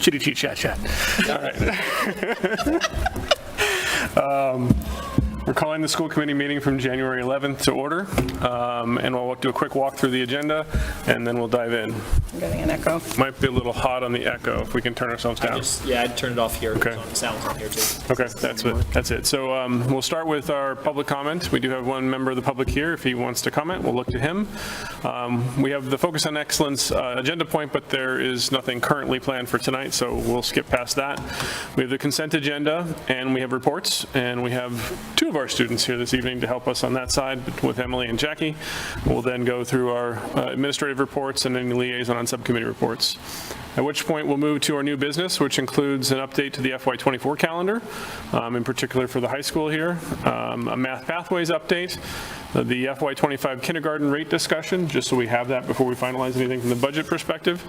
Chitty chit chat chat. All right. We're calling the school committee meeting from January 11th to order, and we'll do a quick walk through the agenda, and then we'll dive in. I'm getting an echo. Might be a little hot on the echo, if we can turn ourselves down. I'd turn it off here. Okay. Sounds on here too. Okay, that's it. So we'll start with our public comment. We do have one member of the public here. If he wants to comment, we'll look to him. We have the Focus on Excellence agenda point, but there is nothing currently planned for tonight, so we'll skip past that. We have the consent agenda, and we have reports, and we have two of our students here this evening to help us on that side with Emily and Jackie. We'll then go through our administrative reports and any liaison on subcommittee reports. At which point we'll move to our new business, which includes an update to the FY24 calendar, in particular for the high school here, a Math Pathways update, the FY25 kindergarten rate discussion, just so we have that before we finalize anything from the budget perspective,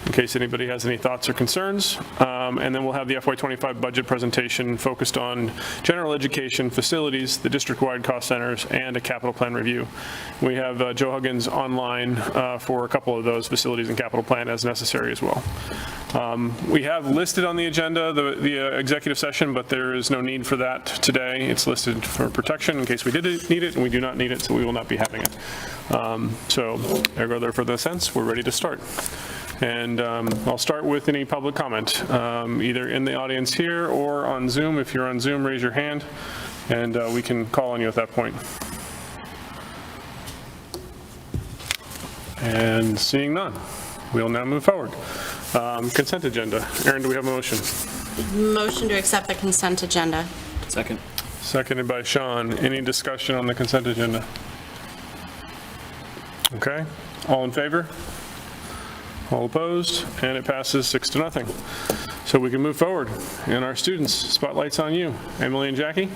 in case anybody has any thoughts or concerns. And then we'll have the FY25 budget presentation focused on general education, facilities, the district-wide cost centers, and a capital plan review. We have Joe Huggins online for a couple of those facilities and capital plan as necessary as well. We have listed on the agenda the executive session, but there is no need for that today. It's listed for protection in case we did need it, and we do not need it, so we will not be having it. So ergo therefore sense, we're ready to start. And I'll start with any public comment, either in the audience here or on Zoom. If you're on Zoom, raise your hand, and we can call on you at that point. And seeing none, we'll now move forward. Consent agenda. Aaron, do we have a motion? Motion to accept the consent agenda. Second. Seconded by Sean. Any discussion on the consent agenda? Okay. All in favor? All opposed? And it passes 6-0. So we can move forward. And our students, spotlight's on you. Emily and Jackie?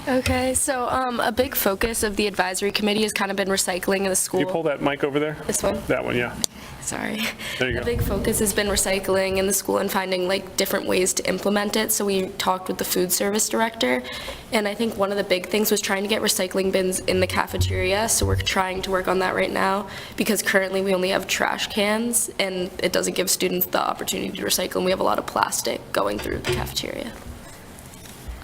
Okay, so a big focus of the advisory committee has kind of been recycling in the school. Can you pull that mic over there? This one? That one, yeah. Sorry. There you go. A big focus has been recycling in the school and finding like different ways to implement it. So we talked with the food service director, and I think one of the big things was trying to get recycling bins in the cafeteria. So we're trying to work on that right now because currently we only have trash cans and it doesn't give students the opportunity to recycle, and we have a lot of plastic going through the cafeteria.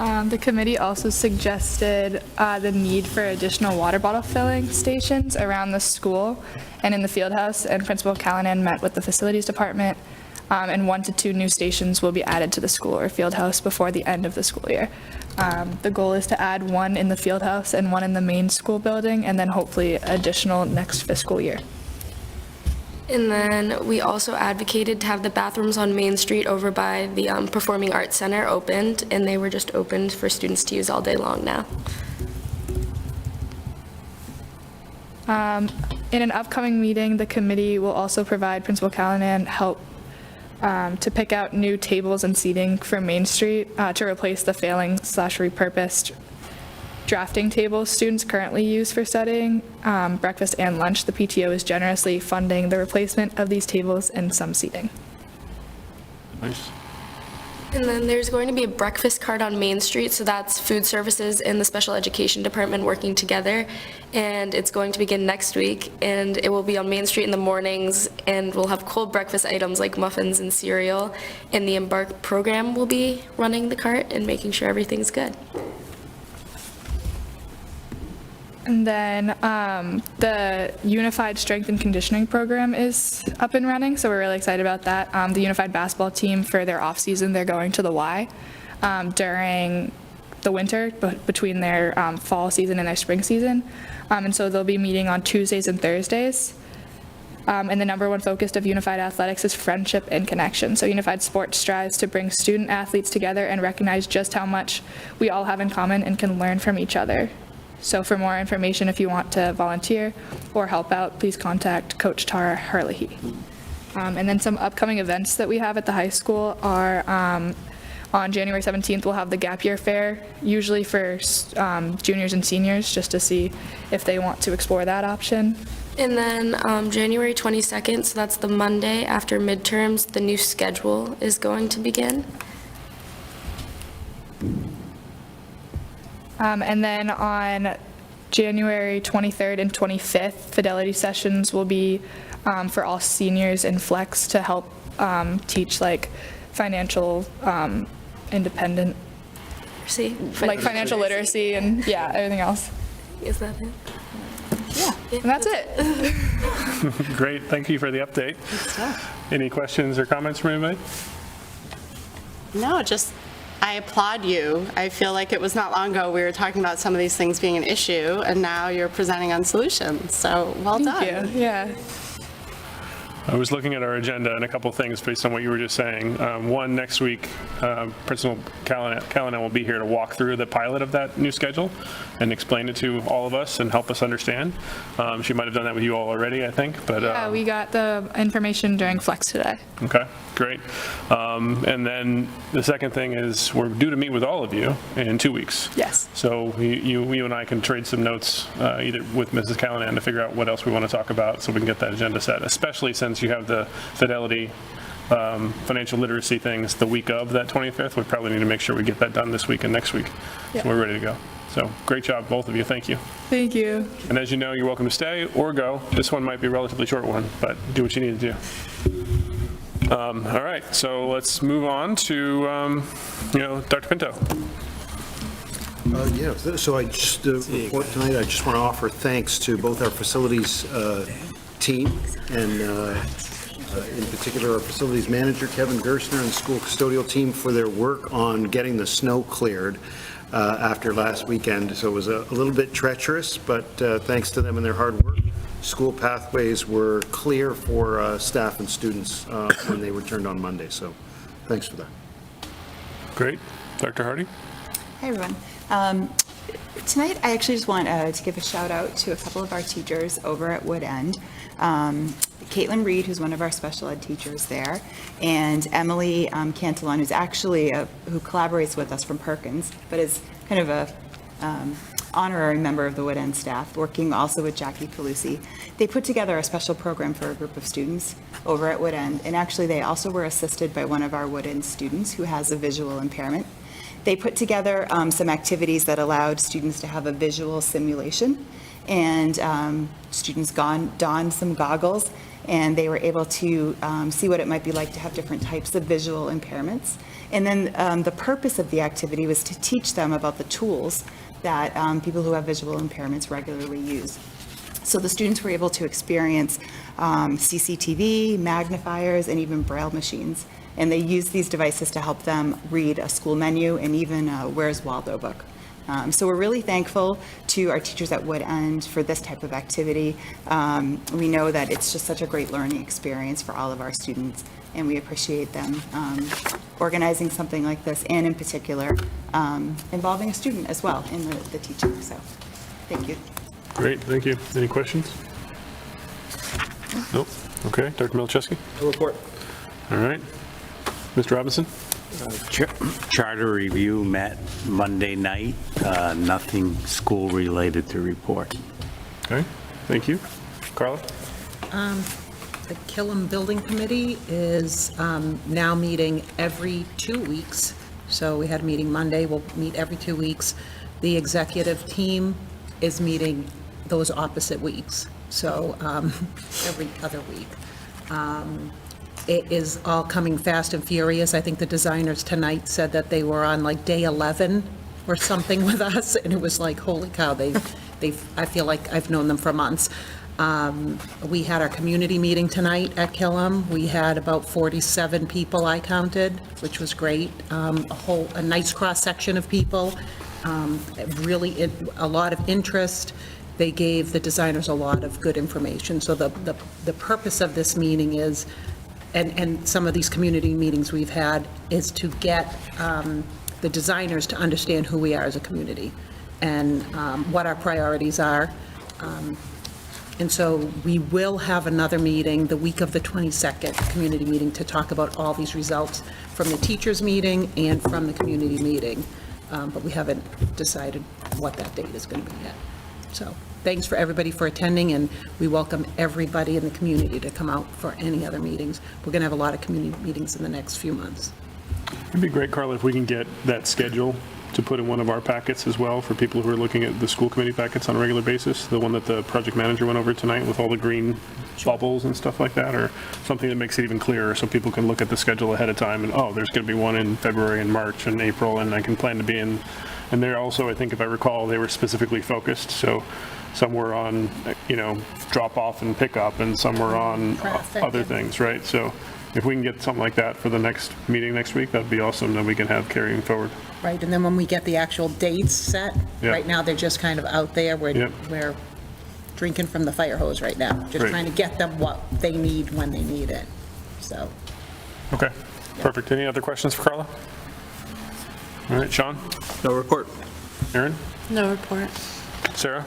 The committee also suggested the need for additional water bottle filling stations around the school and in the field house, and Principal Callanan met with the facilities department, and 1 to 2 new stations will be added to the school or field house before the end of the school year. The goal is to add 1 in the field house and 1 in the main school building, and then hopefully additional next fiscal year. And then we also advocated to have the bathrooms on Main Street over by the Performing Arts Center opened, and they were just opened for students to use all day long now. In an upcoming meeting, the committee will also provide Principal Callanan help to pick out new tables and seating for Main Street to replace the failing/repurposed drafting tables students currently use for studying breakfast and lunch. The PTO is generously funding the replacement of these tables and some seating. Nice. And then there's going to be a breakfast cart on Main Street, so that's food services and the special education department working together, and it's going to begin next week, and it will be on Main Street in the mornings, and we'll have cold breakfast items like muffins and cereal, and the Embark program will be running the cart and making sure everything's good. And then the Unified Strength and Conditioning Program is up and running, so we're really excited about that. The Unified Basketball team, for their off-season, they're going to the Y during the winter, between their fall season and their spring season. And so they'll be meeting on Tuesdays and Thursdays. And the number 1 focus of Unified Athletics is friendship and connection. So Unified Sports strives to bring student athletes together and recognize just how much we all have in common and can learn from each other. So for more information, if you want to volunteer or help out, please contact Coach Tara Herlihy. And then some upcoming events that we have at the high school are on January 17th, we'll have the Gap Year Fair, usually for juniors and seniors, just to see if they want to explore that option. And then January 22nd, so that's the Monday after midterms, the new schedule is going to begin. And then on January 23rd and 25th, Fidelity sessions will be for all seniors in Flex to help teach like financial independent, See? like financial literacy and, yeah, everything else. Is that it? And that's it. Great, thank you for the update. Any questions or comments from anybody? No, just, I applaud you. I feel like it was not long ago we were talking about some of these things being an issue, and now you're presenting on solutions. So, well done. Thank you. Yeah. I was looking at our agenda and a couple of things based on what you were just saying. One, next week, Principal Callanan will be here to walk through the pilot of that new schedule and explain it to all of us and help us understand. She might have done that with you all already, I think, but. Yeah, we got the information during Flex today. Okay, great. And then the second thing is we're due to meet with all of you in 2 weeks. Yes. So you and I can trade some notes either with Mrs. Callanan to figure out what else we want to talk about so we can get that agenda set, especially since you have the Fidelity financial literacy things the week of that 25th. We probably need to make sure we get that done this week and next week. Yeah. So we're ready to go. So great job, both of you. Thank you. Thank you. And as you know, you're welcome to stay or go. This one might be a relatively short one, but do what you need to do. All right, so let's move on to, Dr. Pinto. Yeah, so I just, report tonight, I just want to offer thanks to both our facilities team and in particular our facilities manager, Kevin Gerstner, and the school custodial team for their work on getting the snow cleared after last weekend. So it was a little bit treacherous, but thanks to them and their hard work, school pathways were clear for staff and students when they returned on Monday. So thanks for that. Great. Dr. Hardy? Hi, everyone. Tonight, I actually just want to give a shout out to a couple of our teachers over at Wood End. Caitlin Reed, who's one of our special ed teachers there, and Emily Cantillon, who's actually who collaborates with us from Perkins, but is kind of a honorary member of the Wood End staff, working also with Jackie Calusi. They put together a special program for a group of students over at Wood End, and actually they also were assisted by one of our Wood End students who has a visual impairment. They put together some activities that allowed students to have a visual simulation, and students donned some goggles, and they were able to see what it might be like to have different types of visual impairments. And then the purpose of the activity was to teach them about the tools that people who have visual impairments regularly use. So the students were able to experience CCTV, magnifiers, and even Braille machines. And they use these devices to help them read a school menu and even a Where's Waldo book. So we're really thankful to our teachers at Wood End for this type of activity. We know that it's just such a great learning experience for all of our students, and we appreciate them organizing something like this, and in particular, involving a student as well in the teaching. So thank you. Great, thank you. Any questions? Nope. Okay, Dr. Milczewski? No report. All right. Mr. Robinson? Charter review met Monday night, nothing school-related to report. Okay, thank you. Carla? The Killam Building Committee is now meeting every 2 weeks. So we had a meeting Monday, we'll meet every 2 weeks. The executive team is meeting those opposite weeks, so every other week. It is all coming fast and furious. I think the designers tonight said that they were on like day 11 or something with us, and it was like, holy cow, I feel like I've known them for months. We had our community meeting tonight at Killam. We had about 47 people I counted, which was great. A nice cross-section of people, really a lot of interest. They gave the designers a lot of good information. So the purpose of this meeting is, and some of these community meetings we've had, is to get the designers to understand who we are as a community and what our priorities are. And so we will have another meeting the week of the 22nd, community meeting, to talk about all these results from the teachers' meeting and from the community meeting. But we haven't decided what that date is going to be yet. So thanks for everybody for attending, and we welcome everybody in the community to come out for any other meetings. We're going to have a lot of community meetings in the next few months. It'd be great, Carla, if we can get that schedule to put in one of our packets as well for people who are looking at the school committee packets on a regular basis, the one that the project manager went over tonight with all the green bubbles and stuff like that, or something that makes it even clearer so people can look at the schedule ahead of time and, oh, there's going to be one in February and March and April, and I can plan to be in. And they're also, I think if I recall, they were specifically focused, so some were on, drop off and pick up, and some were on other things, right? So if we can get something like that for the next meeting next week, that'd be awesome, then we can have carrying forward. Right, and then when we get the actual dates set, Yeah. right now, they're just kind of out there. Yep. We're drinking from the fire hose right now, just Great. trying to get them what they need when they need it, so. Okay, perfect. Any other questions for Carla? All right, Sean? No report. Aaron? No report. Sarah?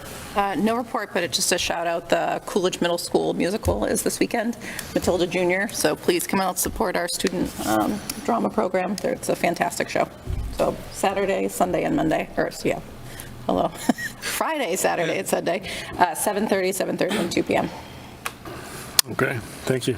No report, but just a shout out, the Coolidge Middle School musical is this weekend, Matilda Jr., so please come out, support our student drama program. It's a fantastic show. So Saturday, Sunday, and Monday, Friday, Saturday, and Sunday, 7:30, and 2 p.m. Okay, thank you.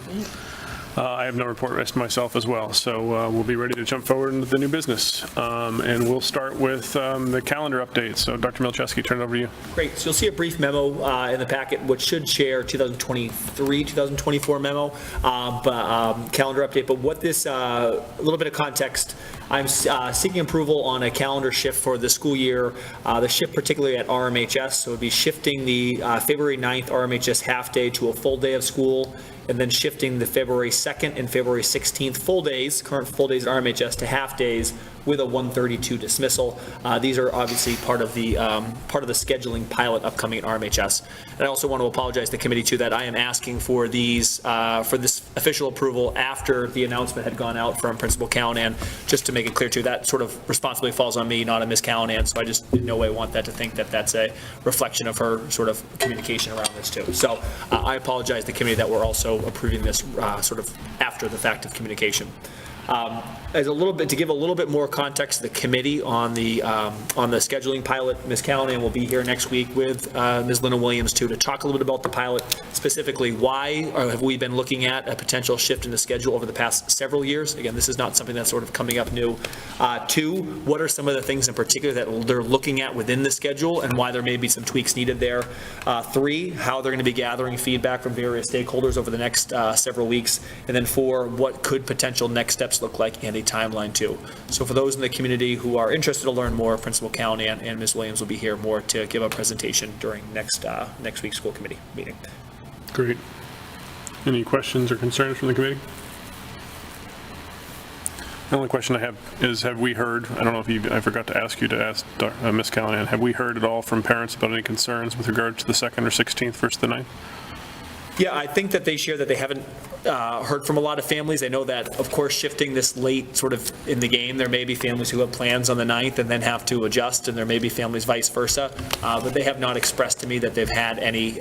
I have no report rest myself as well, so we'll be ready to jump forward into the new business. And we'll start with the calendar update. So Dr. Milczewski, turn it over to you. Great. So you'll see a brief memo in the packet, which should share 2023, 2024 memo, calendar update. But what this, a little bit of context, I'm seeking approval on a calendar shift for the school year, the shift particularly at RMHS. So it would be shifting the February 9th RMHS half day to a full day of school, and then shifting the February 2nd and February 16th full days, current full days at RMHS, to half days with a 1:32 dismissal. These are obviously part of the scheduling pilot upcoming at RMHS. And I also want to apologize to the committee too that I am asking for these for this official approval after the announcement had gone out from Principal Callahan, just to make it clear too that sort of responsibility falls on me, not on Ms. Callahan. So I just in no way want that to think that that's a reflection of her sort of communication around this too. So I apologize to the committee that we're also approving this sort of after the fact of communication. As a little bit to give a little bit more context to the committee on the scheduling pilot, Ms. Callahan will be here next week with Ms. Linda Williams too to talk a little bit about the pilot, specifically why have we been looking at a potential shift in the schedule over the past several years. Again, this is not something that's sort of coming up new. Two, what are some of the things in particular that they're looking at within the schedule and why there may be some tweaks needed there. Three, how they're going to be gathering feedback from various stakeholders over the next several weeks. And then four, what could potential next steps look like and a timeline too. So for those in the community who are interested to learn more, Principal Callahan and Ms. Williams will be here more to give a presentation during next week's school committee meeting. Great. Any questions or concerns from the committee? The only question I have is, have we heard, I don't know if I forgot to ask you to ask Ms. Callahan, have we heard at all from parents about any concerns with regard to the 2nd or 16th versus the 9th? Yeah, I think that they share that they haven't heard from a lot of families. I know that, of course, shifting this late sort of in the game, there may be families who have plans on the 9th and then have to adjust, and there may be families vice versa. But they have not expressed to me that they've had any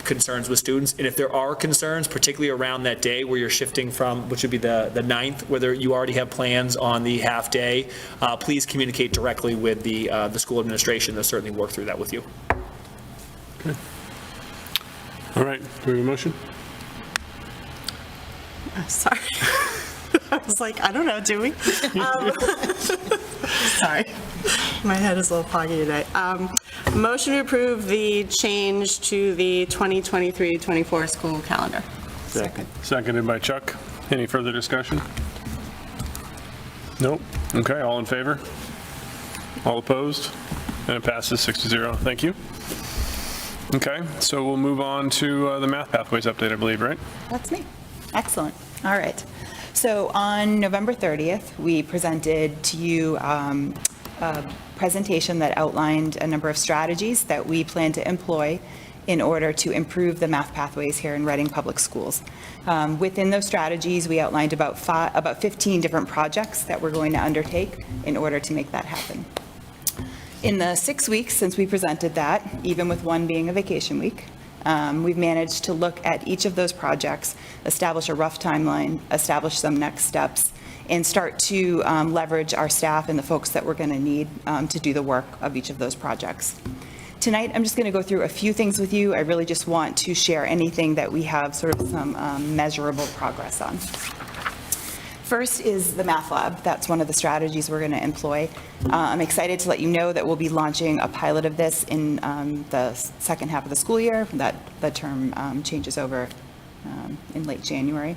concerns with students. And if there are concerns, particularly around that day where you're shifting from, which would be the 9th, whether you already have plans on the half day, please communicate directly with the school administration. They'll certainly work through that with you. Okay. All right, do we have a motion? Sorry. I was like, I don't know, do we? Sorry. My head is a little foggy today. Motion to approve the change to the 2023-24 school calendar. Second. Seconded by Chuck. Any further discussion? Nope. Okay, all in favor? All opposed? And it passes 6-0. Thank you. Okay, so we'll move on to the math pathways update, I believe, right? That's me. Excellent. All right. So on November 30th, we presented to you a presentation that outlined a number of strategies that we plan to employ in order to improve the math pathways here in Reading Public Schools. Within those strategies, we outlined about 15 different projects that we're going to undertake in order to make that happen. In the 6 weeks since we presented that, even with one being a vacation week, we've managed to look at each of those projects, establish a rough timeline, establish some next steps, and start to leverage our staff and the folks that we're going to need to do the work of each of those projects. Tonight, I'm just going to go through a few things with you. I really just want to share anything that we have sort of some measurable progress on. First is the Math Lab. That's one of the strategies we're going to employ. I'm excited to let you know that we'll be launching a pilot of this in the second half of the school year. That the term changes over in late January.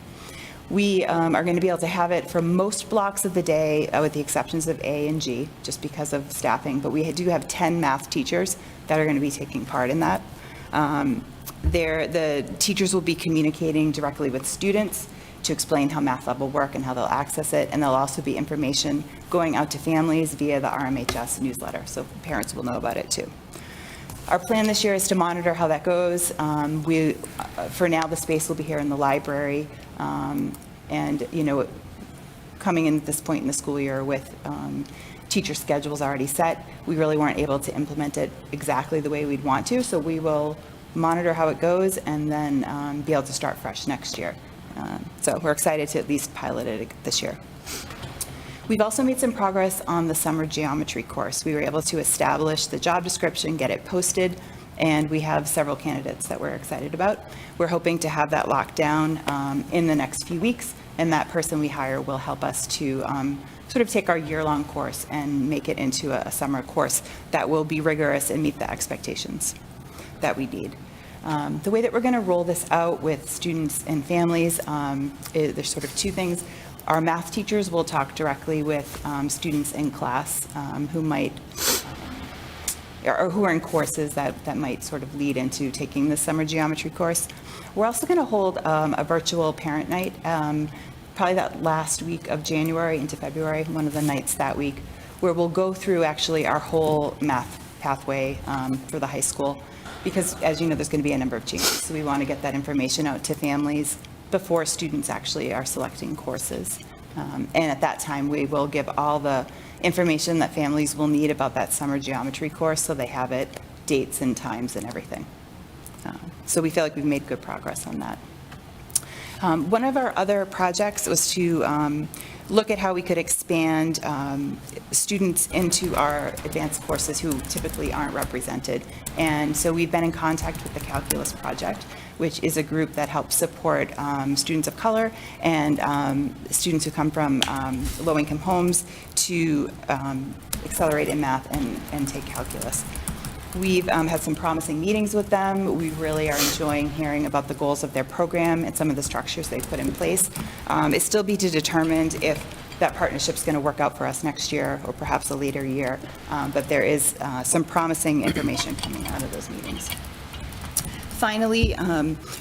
We are going to be able to have it for most blocks of the day, with the exceptions of A and G, just because of staffing. But we do have 10 math teachers that are going to be taking part in that. The teachers will be communicating directly with students to explain how Math Lab will work and how they'll access it. And there'll also be information going out to families via the RMHS newsletter, so parents will know about it too. Our plan this year is to monitor how that goes. For now, the space will be here in the library. And, coming in at this point in the school year with teacher schedules already set, we really weren't able to implement it exactly the way we'd want to. So we will monitor how it goes and then be able to start fresh next year. So we're excited to at least pilot it this year. We've also made some progress on the summer geometry course. We were able to establish the job description, get it posted, and we have several candidates that we're excited about. We're hoping to have that locked down in the next few weeks, and that person we hire will help us to sort of take our year-long course and make it into a summer course that will be rigorous and meet the expectations that we need. The way that we're going to roll this out with students and families, there's sort of two things. Our math teachers will talk directly with students in class who might, or who are in courses that might sort of lead into taking the summer geometry course. We're also going to hold a virtual parent night, probably that last week of January into February, one of the nights that week, where we'll go through actually our whole math pathway for the high school. Because, as you know, there's going to be a number of changes. So we want to get that information out to families before students actually are selecting courses. And at that time, we will give all the information that families will need about that summer geometry course, so they have it, dates and times and everything. So we feel like we've made good progress on that. One of our other projects was to look at how we could expand students into our advanced courses who typically aren't represented. And so we've been in contact with the Calculus Project, which is a group that helps support students of color and students who come from low-income homes to accelerate in math and take calculus. We've had some promising meetings with them. We really are enjoying hearing about the goals of their program and some of the structures they put in place. It's still be determined if that partnership's going to work out for us next year or perhaps a later year, but there is some promising information coming out of those meetings. Finally,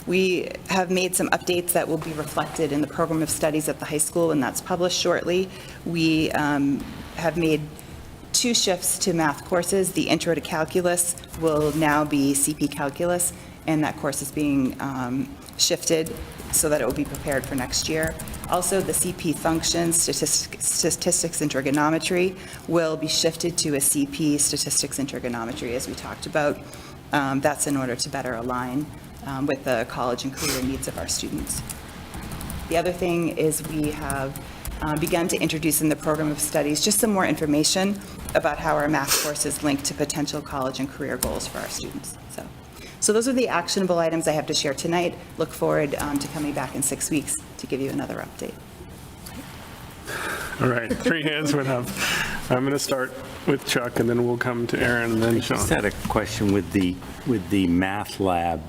we have made some updates that will be reflected in the program of studies at the high school, and that's published shortly. We have made 2 shifts to math courses. The Intro to Calculus will now be CP Calculus, and that course is being shifted so that it will be prepared for next year. Also, the CP Functions, Statistics and Trigonometry, will be shifted to a CP Statistics and Trigonometry, as we talked about. That's in order to better align with the college and career needs of our students. The other thing is we have begun to introduce in the program of studies just some more information about how our math courses link to potential college and career goals for our students. So those are the actionable items I have to share tonight. Look forward to coming back in 6 weeks to give you another update. All right, 3 hands went up. I'm going to start with Chuck, and then we'll come to Aaron, and then Sean. Just had a question with the math lab.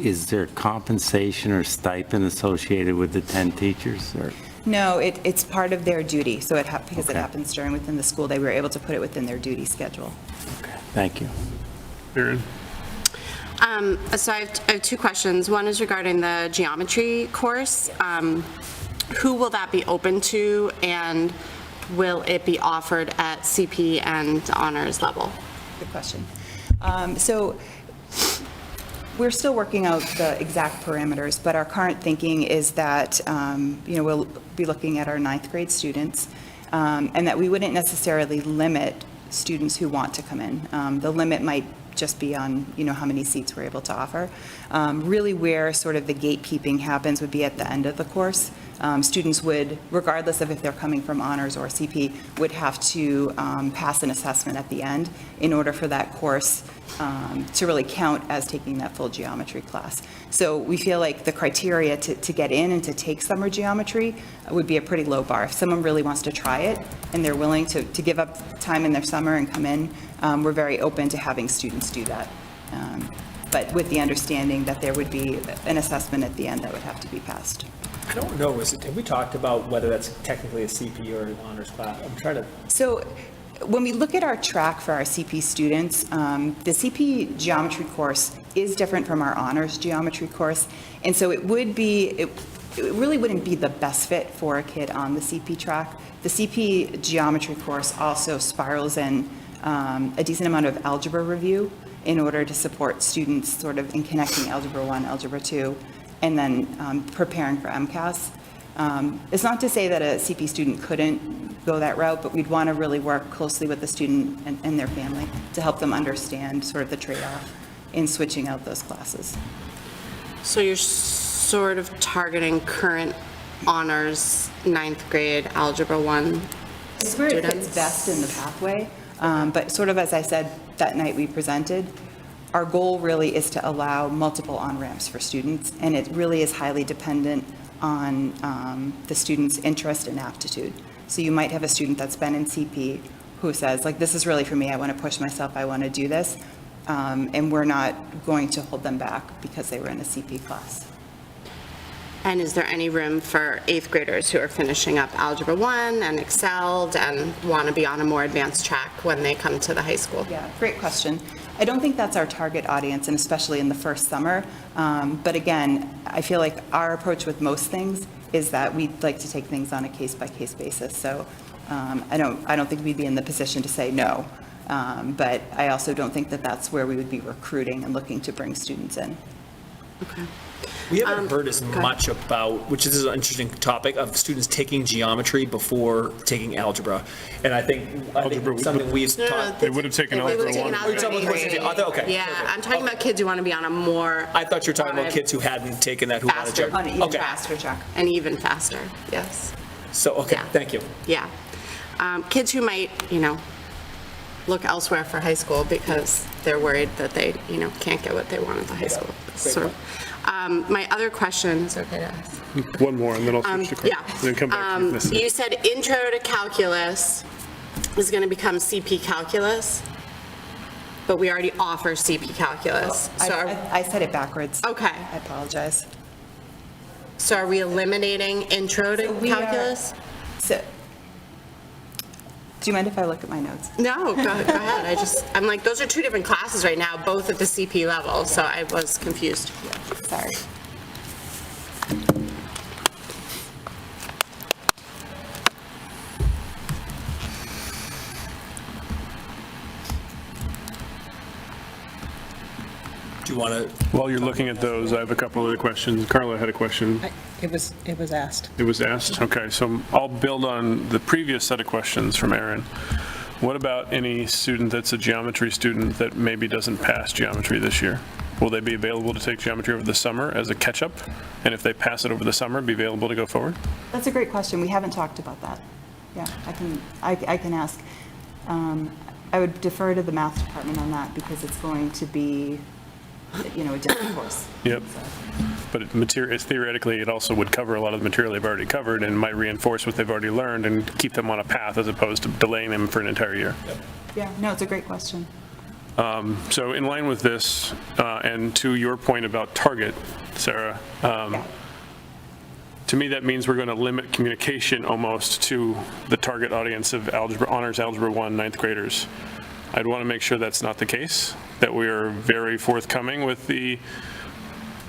Is there compensation or stipend associated with the 10 teachers? Or? No, it's part of their duty. So because it Okay. happens within the school day, we were able to put it within their duty schedule. Okay, thank you. Aaron? So I have 2 questions. One is regarding the geometry course. Who will that be open to, and will it be offered at CP and honors level? Good question. So we're still working out the exact parameters, but our current thinking is that, we'll be looking at our 9th grade students, and that we wouldn't necessarily limit students who want to come in. The limit might just be on, how many seats we're able to offer. Really where sort of the gatekeeping happens would be at the end of the course. Students would, regardless of if they're coming from honors or CP, would have to pass an assessment at the end in order for that course to really count as taking that full geometry class. So we feel like the criteria to get in and to take summer geometry would be a pretty low bar. If someone really wants to try it and they're willing to give up time in their summer and come in, we're very open to having students do that. but with the understanding that there would be an assessment at the end that would have to be passed. I don't know, have we talked about whether that's technically a CP or an honors class? I'm trying to, So when we look at our track for our CP students, the CP geometry course is different from our honors geometry course. And so it really wouldn't be the best fit for a kid on the CP track. The CP geometry course also spirals in a decent amount of algebra review in order to support students sort of in connecting Algebra 1, Algebra 2, and then preparing for MCAS. It's not to say that a CP student couldn't go that route, but we'd want to really work closely with the student and their family to help them understand sort of the trade-off in switching out those classes. So you're sort of targeting current honors 9th grade Algebra 1 It's where it fits students? best in the pathway, but sort of as I said that night we presented, our goal really is to allow multiple on-ramps for students, and it really is highly dependent on the student's interest and aptitude. So you might have a student that's been in CP who says, like, this is really for me, I want to push myself, I want to do this, and we're not going to hold them back because they were in a CP class. And is there any room for 8th graders who are finishing up Algebra 1 and excelled and want to be on a more advanced track when they come to the high school? Yeah, great question. I don't think that's our target audience, and especially in the first summer. But again, I feel like our approach with most things is that we'd like to take things on a case-by-case basis. So I don't think we'd be in the position to say no. But I also don't think that that's where we would be recruiting and looking to bring students in. Okay. we haven't heard as much about, which is an interesting topic, of students taking geometry before taking algebra. And I think something we've taught. They would have taken They would Algebra have taken 1. Algebra Someone in was- 8th grade. okay. Yeah, I'm talking about kids who want to be on a more. I thought you were talking about kids who hadn't taken that, who wanted Faster. to. On an even Okay. faster track. And even faster, yes. So, okay, Yeah. thank you. Yeah. Kids who might, look elsewhere for high school because they're worried that they, can't get what they want at the high school. Sort of. My other question, is it okay to ask? One more, and then I'll switch to Yeah. questions. Then come back to ethnicity. You said intro to calculus is going to become CP calculus, but we already offer CP calculus. So I said it backwards. Okay. I apologize. so are we eliminating intro to We are- calculus? So, do you mind if I look at my notes? No, go ahead. I'm like, those are two different classes right now, both at the CP level, so I was confused. Sorry. Do you want to, While you're looking at those, I have a couple other questions. Carla had a question. It was asked. It was asked? Okay, so I'll build on the previous set of questions from Aaron. What about any student that's a geometry student that maybe doesn't pass geometry this year? Will they be available to take geometry over the summer as a catch-up? And if they pass it over the summer, be available to go forward? That's a great question. We haven't talked about that. Yeah, I can ask. I would defer to the math department on that because it's going to be, a different course. Yep. But theoretically, it also would cover a lot of the material they've already covered and might reinforce what they've already learned and keep them on a path as opposed to delaying them for an entire year. Yeah, no, it's a great question. So in line with this, and to your point about target, Sarah, Yeah. to me, that means we're going to limit communication almost to the target audience of honors Algebra 1 ninth graders. I'd want to make sure that's not the case, that we are very forthcoming with the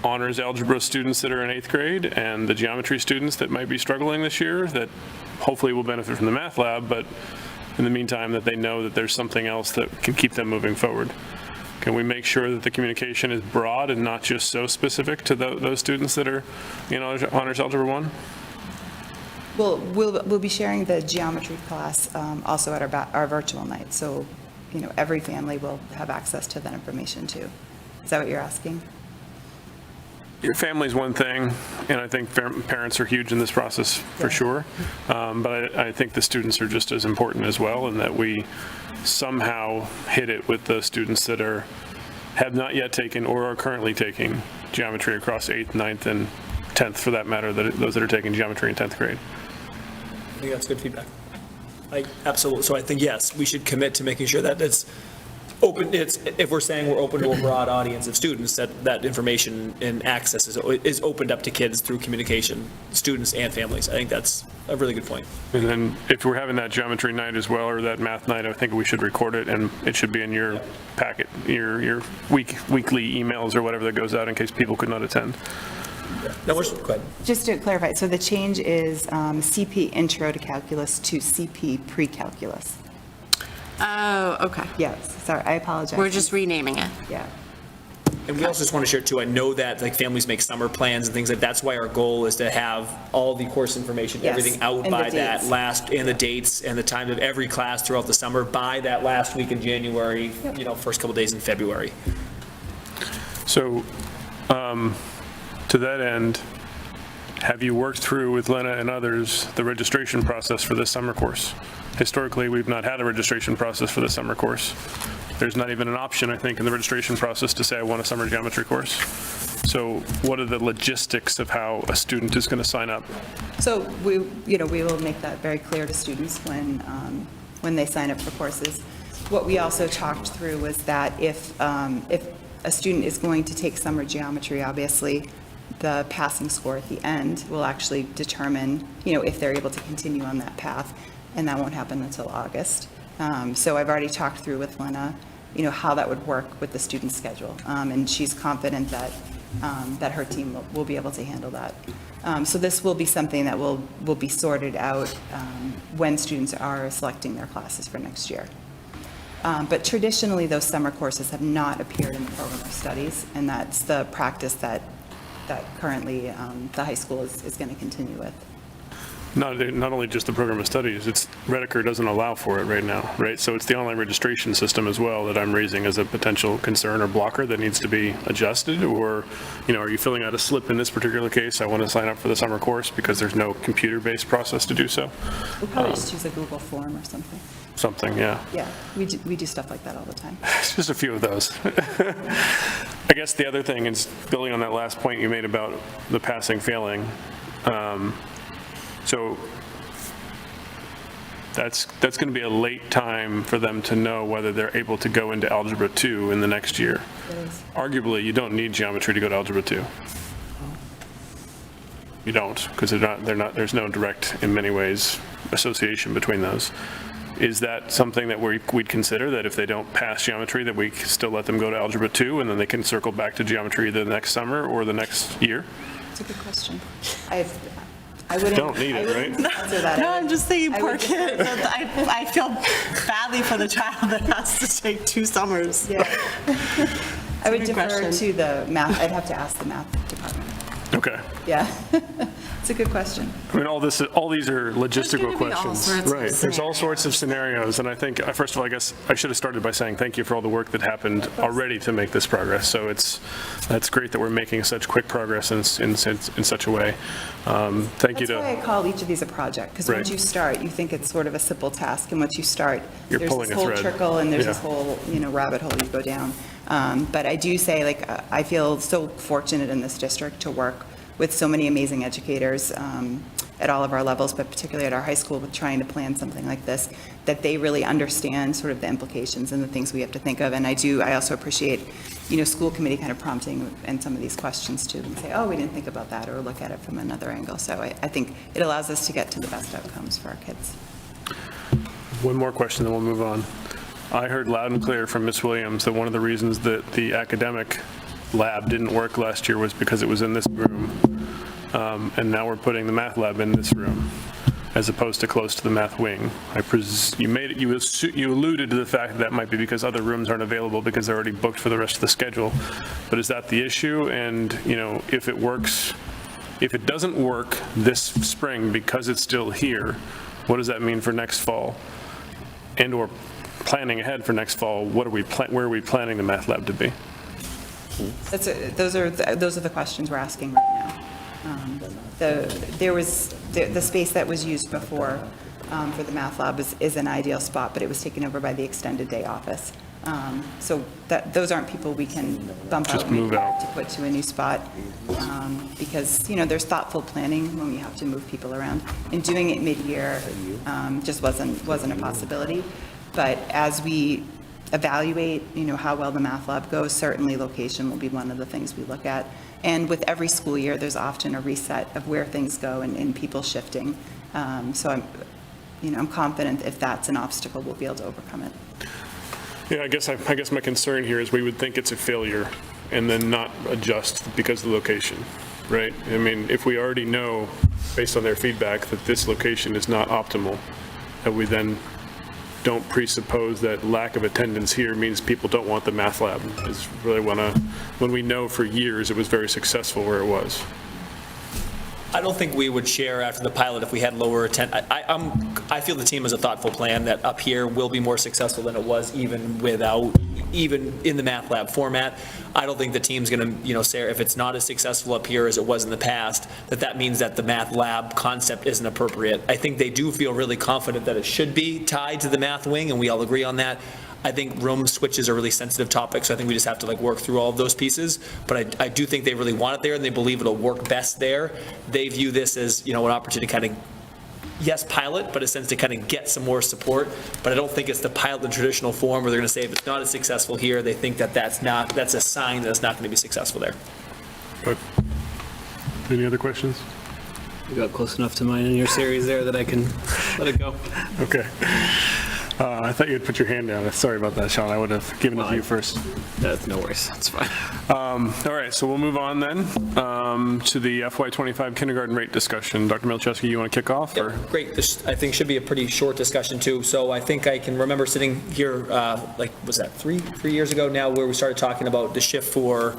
honors algebra students that are in 8th grade and the geometry students that might be struggling this year that hopefully will benefit from the math lab, but in the meantime, that they know that there's something else that can keep them moving forward. Can we make sure that the communication is broad and not just so specific to those students that are in honors algebra 1? Well, we'll be sharing the geometry class also at our virtual night. So, every family will have access to that information too. Is that what you're asking? Your family's one thing, and I think parents are huge in this process for sure. But I think the students are just as important as well, and that we somehow hit it with the students that have not yet taken or are currently taking geometry across 8th, 9th, and 10th for that matter, those that are taking geometry in 10th grade. I think that's good feedback. Absolutely. So I think, yes, we should commit to making sure that it's open, if we're saying we're open to a broad audience of students, that information and access is opened up to kids through communication, students and families. I think that's a really good point. And then if we're having that geometry night as well, or that math night, I think we should record it, and it should be in your packet, your weekly emails or whatever that goes out in case people could not attend. No, go ahead. Just to clarify, so the change is CP Intro to Calculus to CP Pre-Calculus. Oh, okay. Yes, sorry, I apologize. We're just renaming it. Yeah. And we also just want to share too, I know that like families make summer plans and things like, that's why our goal is to have all the course information, Yes, everything out and the by that dates. last, and the dates and the time of every class throughout the summer by that last week in January, first couple days in February. So, to that end, have you worked through with Lena and others the registration process for this summer course? Historically, we've not had a registration process for the summer course. There's not even an option, I think, in the registration process to say, I want a summer geometry course. So what are the logistics of how a student is going to sign up? So we will make that very clear to students when they sign up for courses. What we also talked through was that if a student is going to take summer geometry, obviously, the passing score at the end will actually determine, if they're able to continue on that path, and that won't happen until August. So I've already talked through with Lena, how that would work with the student schedule, and she's confident that her team will be able to handle that. So this will be something that will be sorted out when students are selecting their classes for next year. But traditionally, those summer courses have not appeared in the program of studies, and that's the practice that currently the high school is going to continue with. Not only just the program of studies, it's Redeker doesn't allow for it right now, right? So it's the online registration system as well that I'm raising as a potential concern or blocker that needs to be adjusted, or, are you filling out a slip in this particular case? I want to sign up for the summer course because there's no computer-based process to do so. We'll probably just use a Google form or something. Something, yeah. Yeah, we do stuff like that all the time. It's just a few of those. I guess the other thing is, building on that last point you made about the passing, failing, so that's going to be a late time for them to know whether they're able to go into Algebra 2 in the next year. Arguably, you don't need geometry to go to Algebra 2. You don't, because there's no direct, in many ways, association between those. Is that something that we'd consider, that if they don't pass geometry, that we still let them go to Algebra 2 and then they can circle back to geometry the next summer or the next year? It's a good question. I wouldn't. Don't need it, right? Answer that. No, I'm just thinking, I poor would kid. I feel badly for the child that has to take 2 summers. Yeah. I would good defer question. to the math, I'd have to ask the math department. Okay. Yeah. It's a good question. I mean, all these are logistical gonna be all questions. sorts of Right, there's all sorts of scenarios, and I think, first of all, I guess I should have started by saying thank you for all the work that happened already to make this progress. So that's great that we're making such quick progress in such a way. Thank you That's why I to, call each of these a project, because Right. once you start, you think it's sort of a simple task, and once you start, You're there's pulling this a whole thread. trickle, and there's Yeah. this whole, rabbit hole you go down. But I do say, I feel so fortunate in this district to work with so many amazing educators at all of our levels, but particularly at our high school, with trying to plan something like this, that they really understand sort of the implications and the things we have to think of. And I also appreciate, school committee kind of prompting and some of these questions too, and say, oh, we didn't think about that, or look at it from another angle. So I think it allows us to get to the best outcomes for our kids. one more question, then we'll move on. I heard loud and clear from Ms. Williams that one of the reasons that the academic lab didn't work last year was because it was in this room. And now we're putting the math lab in this room, as opposed to close to the math wing. You alluded to the fact that might be because other rooms aren't available because they're already booked for the rest of the schedule. But is that the issue? And, if it works, if it doesn't work this spring because it's still here, what does that mean for next fall? And/or planning ahead for next fall, where are we planning the math lab to be? Those are the questions we're asking right now. The space that was used before for the math lab is an ideal spot, but it was taken over by the extended day office. So those aren't people we can bump Just out move out. to put to a new spot, because, there's thoughtful planning when we have to move people around. And doing it mid-year just wasn't a possibility. But as we evaluate, how well the math lab goes, certainly location will be one of the things we look at. And with every school year, there's often a reset of where things go and people shifting. So I'm confident if that's an obstacle, we'll be able to overcome it. Yeah, I guess my concern here is we would think it's a failure and then not adjust because of the location, right? I mean, if we already know, based on their feedback, that this location is not optimal, that we then don't presuppose that lack of attendance here means people don't want the math lab, is really when we know for years it was very successful where it was. I don't think we would share after the pilot if we had lower I feel the team has a thoughtful plan that up here will be more successful than it was even in the math lab format. I don't think the team's going to, say if it's not as successful up here as it was in the past, that means that the math lab concept isn't appropriate. I think they do feel really confident that it should be tied to the math wing, and we all agree on that. I think room switches are really sensitive topics, so I think we just have to work through all of those pieces. But I do think they really want it there, and they believe it'll work best there. They view this as, an opportunity to kind of, yes, pilot, but a sense to kind of get some more support. But I don't think it's the pilot in traditional form where they're going to say if it's not as successful here, they think that's a sign that it's not going to be successful there. But any other questions? You got close enough to mine in your series there that I can let it go. Okay. I thought you had put your hand down. Sorry about that, Sean. I would have given it to you first. That's no worries. That's fine. All right, so we'll move on then to the FY25 kindergarten rate discussion. Dr. Milczewski, you want to kick off? Or? Great. This, I think, should be a pretty short discussion, too. So I think I can remember sitting here, was that three years ago now, where we started talking about the shift for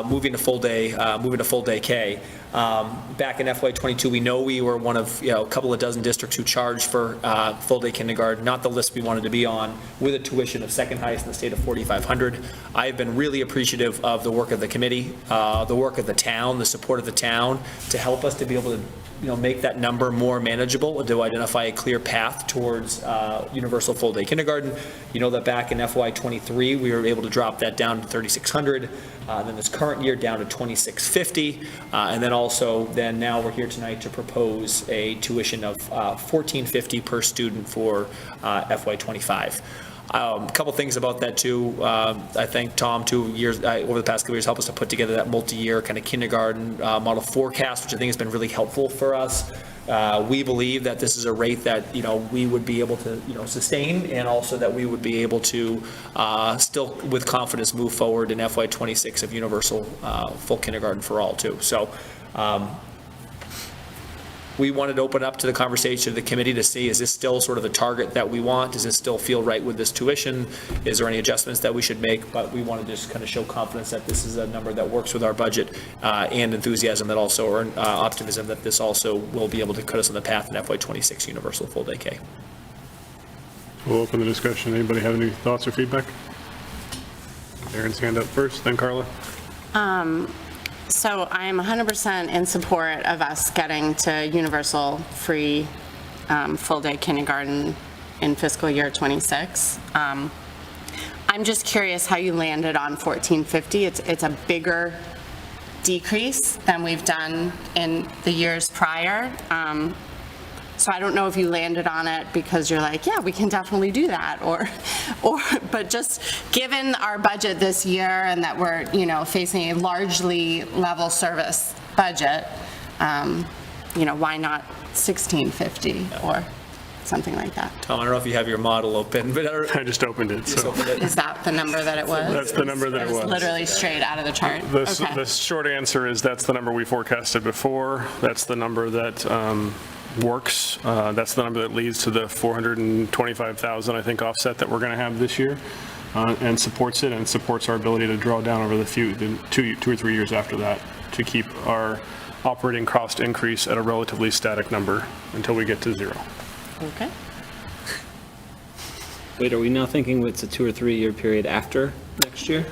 moving to full day K. Back in FY22, we know we were one of a couple of dozen districts who charged for full day kindergarten, not the list we wanted to be on, with a tuition of second highest in the state of $4,500. I've been really appreciative of the work of the committee, the work of the town, the support of the town to help us to be able to make that number more manageable and to identify a clear path towards universal full day kindergarten. You know that back in FY23, we were able to drop that down to $3,600. Then this current year down to $2,650, and then now we're here tonight to propose a tuition of $1,450 per student for FY25. A couple things about that too. I thank Tom 2 years over the past couple years helped us to put together that multi-year kind of kindergarten model forecast, which I think has been really helpful for us. We believe that this is a rate that we would be able to sustain, and also that we would be able to still with confidence move forward in FY26 of universal full kindergarten for all too. So we wanted to open up to the conversation of the committee to see, is this still sort of the target that we want? Does it still feel right with this tuition? Is there any adjustments that we should make? But we want to just kind of show confidence that this is a number that works with our budget, and enthusiasm that also, or optimism that this also will be able to cut us on the path in FY26 universal full day K. We'll open the discussion. Anybody have any thoughts or feedback? Aaron's hand up first, then Carla. So I am 100% in support of us getting to universal free full-day kindergarten in fiscal year 26. I'm just curious how you landed on $1,450. It's a bigger decrease than we've done in the years prior. So I don't know if you landed on it because you're like, yeah, we can definitely do that, but just given our budget this year and that we're, facing a largely level service budget, why not $1,650 or something like that? Tom, I don't know if you have your model open, but I just opened it. So is that the number that it was? That's the number that it was. Literally straight out of the chart. The short answer is that's the number we forecasted before. That's the number that works. That's the number that leads to the 425,000, I think, offset that we're going to have this year, and supports it and supports our ability to draw down over the two or 3 years after that to keep our operating cost increase at a relatively static number until we get to zero. Okay. Wait, are we now thinking it's a 2 or 3 year period after next year?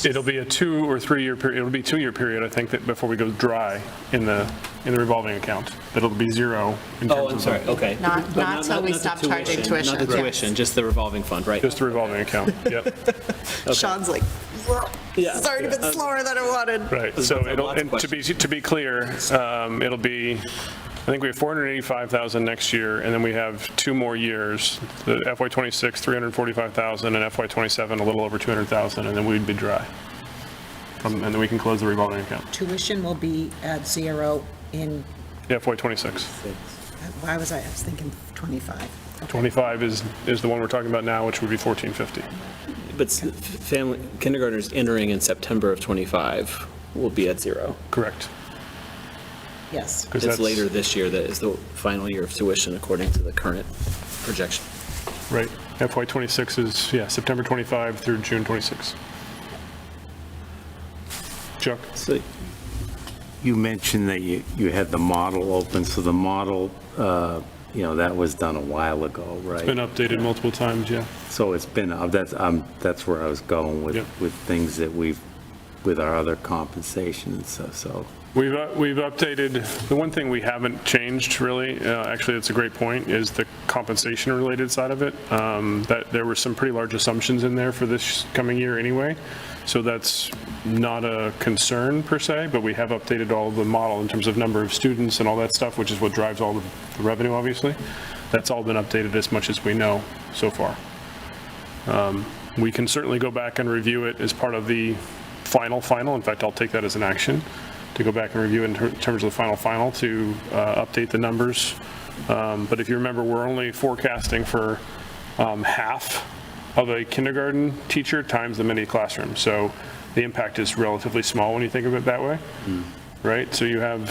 It'll be a 2 or 3 year period. It'll be a 2 year period, I think, that before we go dry in the revolving account. That it'll be zero. Oh, I'm sorry. Okay. Not till we stop charging tuition. Not the tuition, just the revolving fund, right? Just the revolving account. Yep. Sean's like, it's already been slower than I wanted. Right. So it'll, and to be clear, it'll be think we have 485,000 next year, and then we have 2 more years, the FY '26, 345,000, and FY '27, a little over 200,000, and then we'd be dry. And then we can close the revolving account. Tuition will be at 0 in, FY '26. why was I was thinking 25. 25 is the one we're talking about now, which would be 1450. But family kindergartners entering in September of '25 will be at 0. Correct. Yes. 'Cause It's that's- later this year that is the final year of tuition according to the current projection. Right. FY '26 is, yeah, September 25 through June 26. Chuck? So You mentioned that you had the model open, so the model, that was done a while ago, right? Been updated multiple times, yeah. So it's been, that's where I was going Yep. with things that with our other compensation and stuff, so. We've updated, the one thing we haven't changed really, actually it's a great point, is the compensation related side of it. That there were some pretty large assumptions in there for this coming year anyway. So that's not a concern per se, but we have updated all the model in terms of number of students and all that stuff, which is what drives all the revenue, obviously. That's all been updated as much as we know so far. We can certainly go back and review it as part of the final. In fact, I'll take that as an action, to go back and review it in terms of the final to update the numbers. But if you remember, we're only forecasting for half of a kindergarten teacher times the many classrooms. So the impact is relatively small when you think of it that way, right? So you have,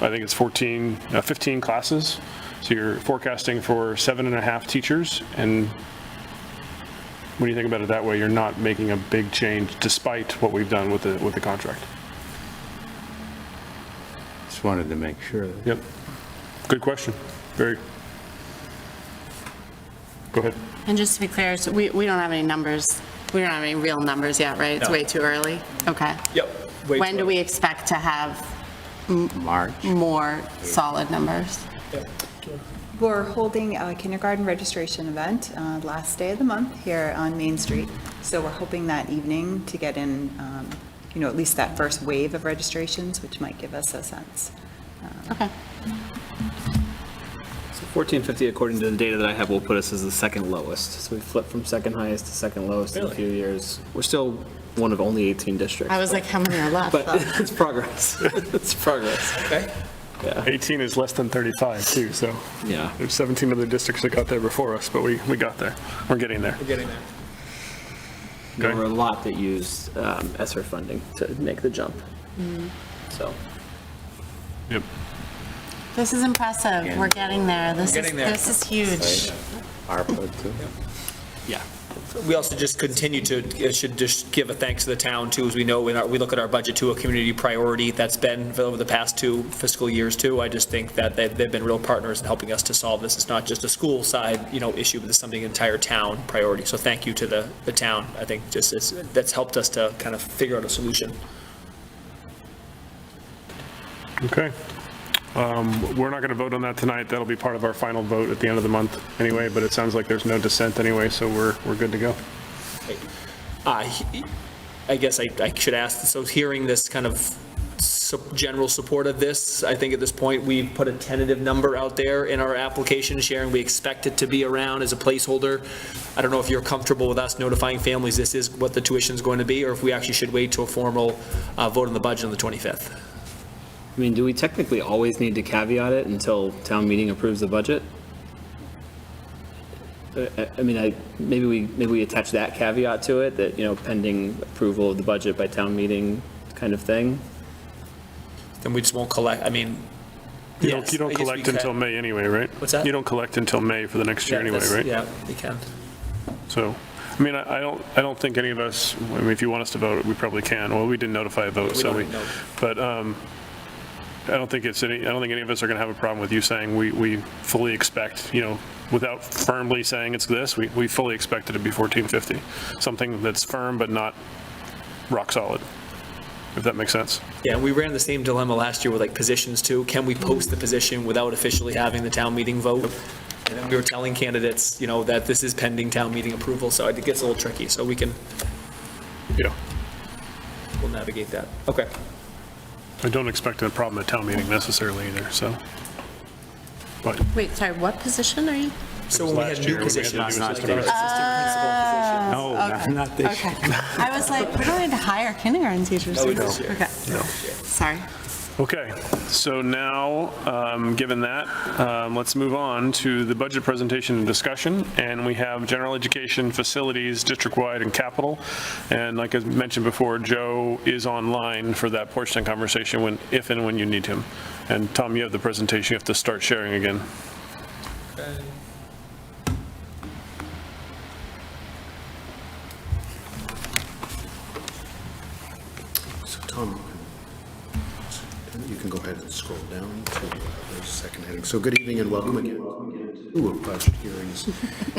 I think it's 15 classes. So you're forecasting for 7.5 teachers. And when you think about it that way, you're not making a big change despite what we've done with the contract. Just wanted to make sure. Yep. Good question. Go ahead. And just to be clear, so we don't have any numbers, we don't have any real numbers yet, right? It's No. way too early? Okay. Yep. When do we expect to have March. more solid numbers? We're holding a kindergarten registration event last day of the month here on Main Street. So we're hoping that evening to get in, at least that first wave of registrations, which might give us a sense. Okay. So 1450, according to the data that I have, will put us as the second lowest. So we flipped from second highest to second lowest in a few years. We're still one of only 18 districts. I was like, how many are left? But it's progress. It's progress. Okay. Yeah. 18 is less than 35 too, so Yeah. there's 17 other districts that got there before us, but we got there. We're getting there. We're getting there. There were a lot that used ESSER funding to make the jump. So. Yep. This is impressive. We're getting there. This getting there. This is huge. ARPA too. Yeah. We also just continue to, should just give a thanks to the town too, as we know, we look at our budget to a community priority that's been over the past 2 fiscal years too. I just think that they've been real partners in helping us to solve this. It's not just a school side, issue, but it's something entire town priority. So thank you to the town. I think that's helped us to kind of figure out a solution. Okay. We're not going to vote on that tonight. That'll be part of our final vote at the end of the month anyway, but it sounds like there's no dissent anyway, so we're good to go. I guess I should ask, so hearing this kind of general support of this, I think at this point, we've put a tentative number out there in our application, Sharon. We expect it to be around as a placeholder. I don't know if you're comfortable with us notifying families this is what the tuition is going to be, or if we actually should wait to a formal vote on the budget on the 25th. I mean, do we technically always need to caveat it until town meeting approves the budget? I mean, maybe we attach that caveat to it, that, pending approval of the budget by town meeting kind of thing. Then we just won't collect, I mean, You yes, don't I guess we collect can. until May anyway, right? What's that? You don't collect until May for the next year Yeah, anyway, that's- right? Yeah, we can. So, I mean, I don't think any of us, I mean, if you want us to vote, we probably can. Well, we didn't notify a vote, so don't know. but I don't think any of us are going to have a problem with you saying we fully expect, without firmly saying it's this, we fully expect it to be 1450. Something that's firm but not rock solid, if that makes sense. Yeah, we ran the same dilemma last year with like positions too. Can we post the position without officially having the town meeting vote? And then we were telling candidates, that this is pending town meeting approval, so it gets a little tricky, so we'll navigate that. Okay. I don't expect a problem at town meeting necessarily either, so. But Wait, sorry, what position are you? So when we had last new year, we had to positions, do like assistant our principal. assistant principal position. No, not this year. Okay. I was like, we don't need to hire kindergarten teachers. No, we do don't. we? Okay. Sorry. Okay, so now, given that, let's move on to the budget presentation and discussion. And we have general education, facilities, district-wide, and capital. And like I mentioned before, Joe is online for that portion of conversation if and when you need him. And Tom, you have the presentation. You have to start sharing again. So Tom, you can go ahead and scroll down to the second heading. So good evening and welcome again to budget hearings.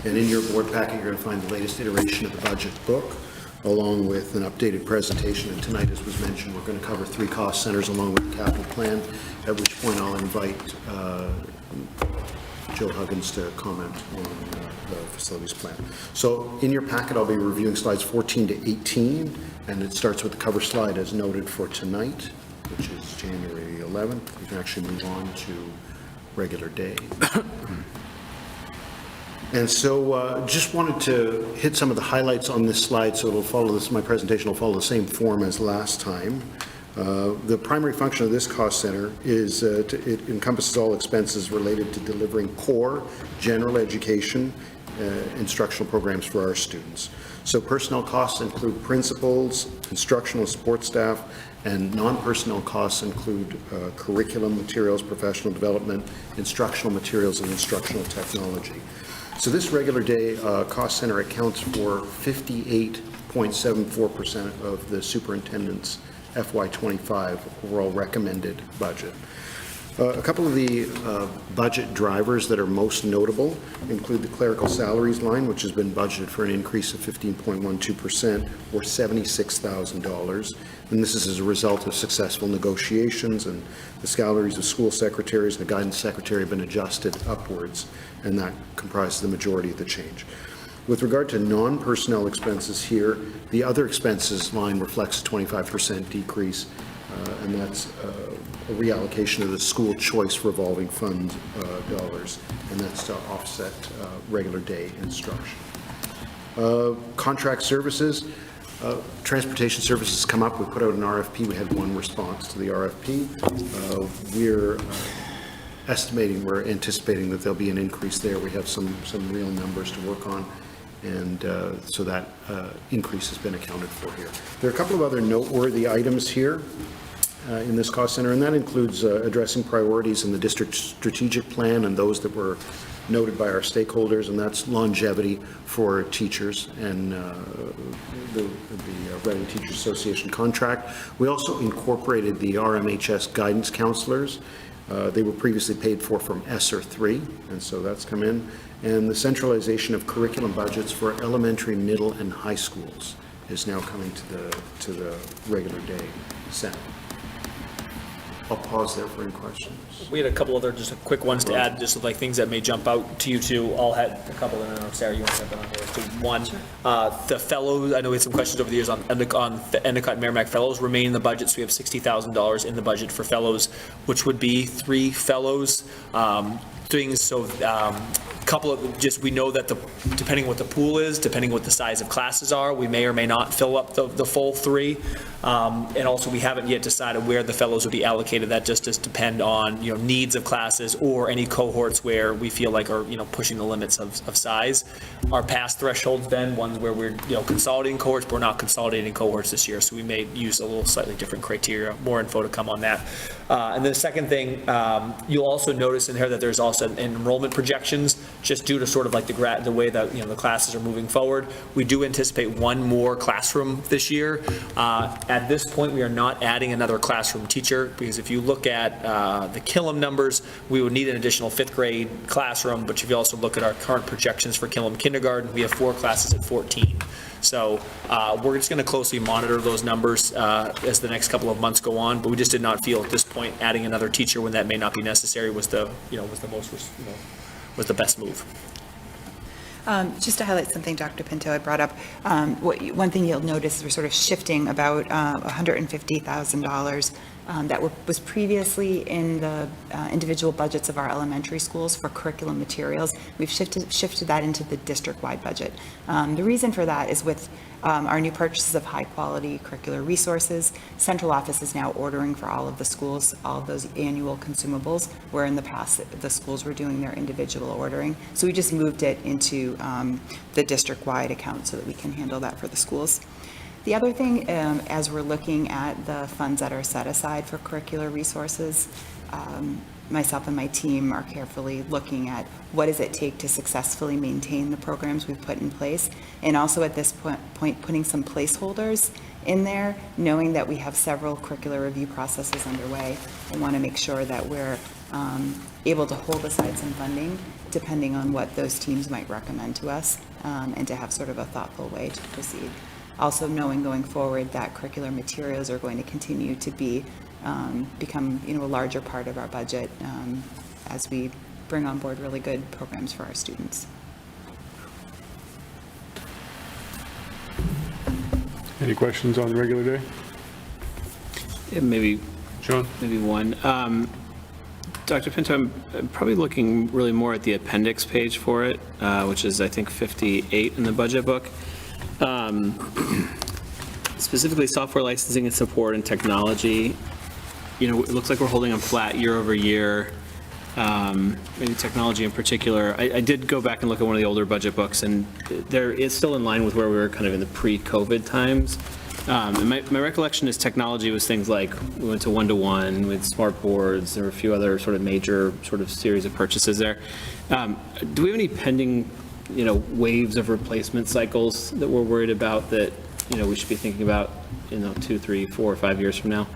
And in your board packet, you're going to find the latest iteration of the budget book, along with an updated presentation. And tonight, as was mentioned, we're going to cover 3 cost centers along with the capital plan, at which point I'll invite Joe Huggins to comment on the facilities plan. So in your packet, I'll be reviewing slides 14 to 18, and it starts with the cover slide as noted for tonight, which is January 11th. You can actually move on to regular day. And so just wanted to hit some of the highlights on this slide, so it'll follow this, my presentation will follow the same form as last time. The primary function of this cost center is it encompasses all expenses related to delivering core general education instructional programs for our students. So personnel costs include principals, instructional support staff, and non-personnel costs include curriculum materials, professional development, instructional materials, and instructional technology. So this regular day cost center accounts for 58.74% of the superintendent's FY25 overall recommended budget. A couple of the budget drivers that are most notable include the clerical salaries line, which has been budgeted for an increase of 15.12%, or $76,000. And this is as a result of successful negotiations, and the salaries of school secretaries and the guidance secretary have been adjusted upwards, and that comprises the majority of the change. With regard to non-personnel expenses here, the other expenses line reflects a 25% decrease, and that's a reallocation of the school choice revolving fund dollars, and that's to offset regular day instruction. Contract services, transportation services come up. We put out an RFP. We had one response to the RFP. We're anticipating that there'll be an increase there. We have some real numbers to work on, and so that increase has been accounted for here. There are a couple of other noteworthy items here in this cost center, and that includes addressing priorities in the district strategic plan and those that were noted by our stakeholders, and that's longevity for teachers and the Reading Teachers Association contract. We also incorporated the RMHS guidance counselors. They were previously paid for from ESSER 3, and so that's come in. And the centralization of curriculum budgets for elementary, middle, and high schools is now coming to the regular day center. I'll pause there for any questions. We had a couple other just quick ones to add, just like things that may jump out to you two. All had a couple, and I don't know if Sarah, you want to jump in on here too. One, the fellows, I know we had some questions over the years on the Endicott Merrimack fellows remain in the budget, so we have $60,000 in the budget for fellows, which would be 3 fellows. Things, so couple of, just we know that depending what the pool is, depending what the size of classes are, we may or may not fill up the full 3. And also we haven't yet decided where the fellows would be allocated. That just depend on, needs of classes or any cohorts where we feel like are, pushing the limits of size. Our past threshold's been ones where we're, consolidating cohorts, but we're not consolidating cohorts this year. So we may use a little slightly different criteria, more info to come on that. And the second thing, you'll also notice in here that there's also enrollment projections, just due to sort of like the way that, the classes are moving forward. We do anticipate 1 more classroom this year. At this point, we are not adding another classroom teacher, because if you look at the Killam numbers, we would need an additional 5th grade classroom, but if you also look at our current projections for Killam kindergarten, we have 4 classes at 14. So we're just going to closely monitor those numbers as the next couple of months go on, but we just did not feel at this point adding another teacher when that may not be necessary was the best move. Just to highlight something Dr. Pinto had brought up, one thing you'll notice is we're sort of shifting about $150,000 was previously in the individual budgets of our elementary schools for curriculum materials. We've shifted that into the district-wide budget. The reason for that is with our new purchases of high-quality curricular resources, central office is now ordering for all of the schools, all of those annual consumables, where in the past, the schools were doing their individual ordering. So we just moved it into the district-wide account so that we can handle that for the schools. The other thing, as we're looking at the funds that are set aside for curricular resources, myself and my team are carefully looking at what does it take to successfully maintain the programs we've put in place, and also at this point putting some placeholders in there, knowing that we have several curricular review processes underway, and want to make sure that we're able to hold aside some funding depending on what those teams might recommend to us, and to have sort of a thoughtful way to proceed. Also knowing going forward that curricular materials are going to continue to become a larger part of our budget as we bring on board really good programs for our students. Any questions on the regular day? Yeah, maybe, Sean? maybe one. Dr. Pinto, I'm probably looking really more at the appendix page for it, which is, I think, 58 in the budget book. Specifically, software licensing and support and technology. It looks like we're holding them flat year over year. Maybe technology in particular. I did go back and look at one of the older budget books, and it's still in line with where we were kind of in the pre-COVID times. And my recollection is technology was things like we went to one-to-one with smart boards. There were a few other sort of major sort of series of purchases there. Do we have any pending, waves of replacement cycles that we're worried about that, we should be thinking about, 2, 3, 4, 5 years from now?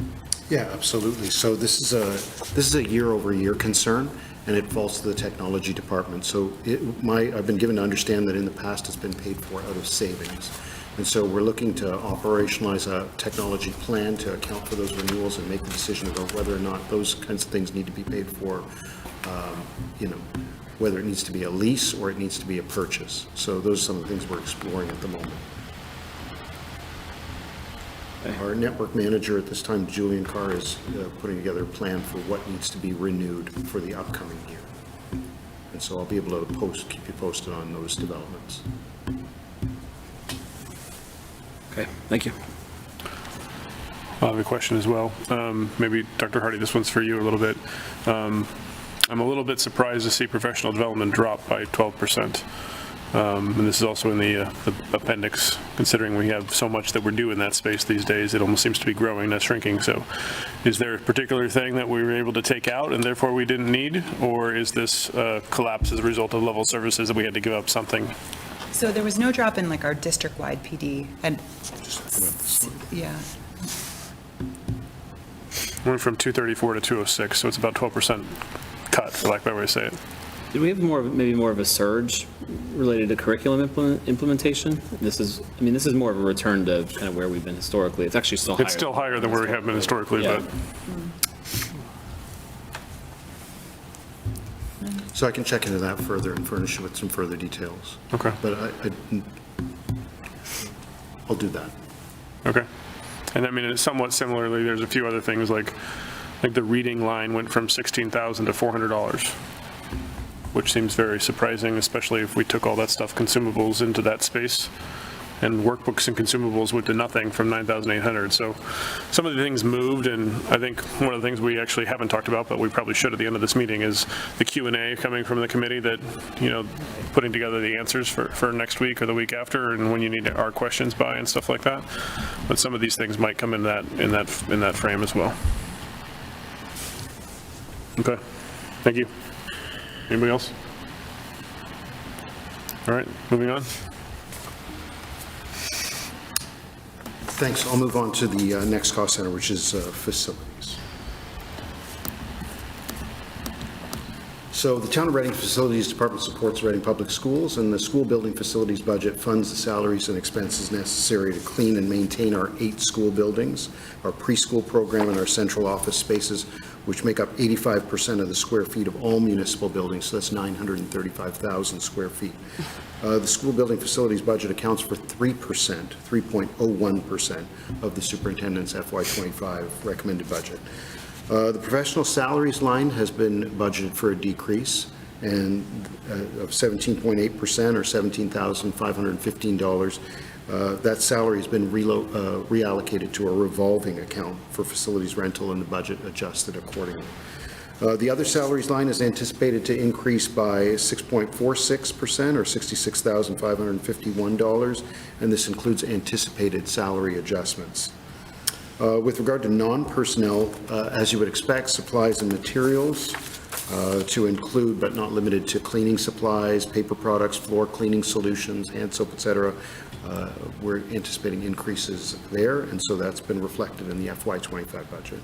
Yeah, absolutely. So this is a year-over-year concern, and it falls to the technology department. So I've been given to understand that in the past it's been paid for out of savings. And so we're looking to operationalize a technology plan to account for those renewals and make the decision about whether or not those kinds of things need to be paid for, whether it needs to be a lease or it needs to be a purchase. So those are some of the things we're exploring at the moment. Our network manager at this time, Julian Carr, is putting together a plan for what needs to be renewed for the upcoming year. And so I'll be able to keep you posted on those developments. Okay, thank you. I have a question as well. Maybe Dr. Hardy, this one's for you a little bit. I'm a little bit surprised to see professional development drop by 12%. And this is also in the appendix, considering we have so much that we're doing in that space these days. It almost seems to be growing, not shrinking. So is there a particular thing that we were able to take out and therefore we didn't need? Or is this collapse as a result of level services that we had to give up something? So there was no drop in our district-wide PD, and yeah. Went from 234 to 206, so it's about 12% cut, for lack of a better way to say it. Did we have maybe more of a surge related to curriculum implementation? This is more of a return to kind of where we've been historically. It's actually still higher. It's still higher than where we have been historically, Yeah. but So I can check into that further and furnish you with some further details. okay. But I'll do that. Okay. And I mean, it's somewhat similarly, there's a few other things like the reading line went from $16,000 to $400, which seems very surprising, especially if we took all that stuff, consumables, into that space. And workbooks and consumables went to nothing from $9,800. So some of the things moved, and I think one of the things we actually haven't talked about, but we probably should at the end of this meeting, is the Q&A coming from the committee that, putting together the answers for next week or the week after, and when you need our questions by and stuff like that. But some of these things might come in that frame as well. Okay, thank you. Anybody else? All right, moving on. Thanks. I'll move on to the next cost center, which is facilities. So the Town of Reading Facilities Department supports Reading Public Schools, and the school building facilities budget funds the salaries and expenses necessary to clean and maintain our 8 school buildings, our preschool program, and our central office spaces, which make up 85% of the square feet of all municipal buildings, so that's 935,000 square feet. The school building facilities budget accounts for 3.01% of the superintendent's FY25 recommended budget. The professional salaries line has been budgeted for a decrease and of 17.8% or $17,515. That salary has been reallocated to a revolving account for facilities rental, and the budget adjusted accordingly. The other salaries line is anticipated to increase by 6.46% or $66,551, and this includes anticipated salary adjustments. With regard to non-personnel, as you would expect, supplies and materials to include but not limited to cleaning supplies, paper products, floor cleaning solutions, hand soap, et cetera. We're anticipating increases there, and so that's been reflected in the FY25 budget.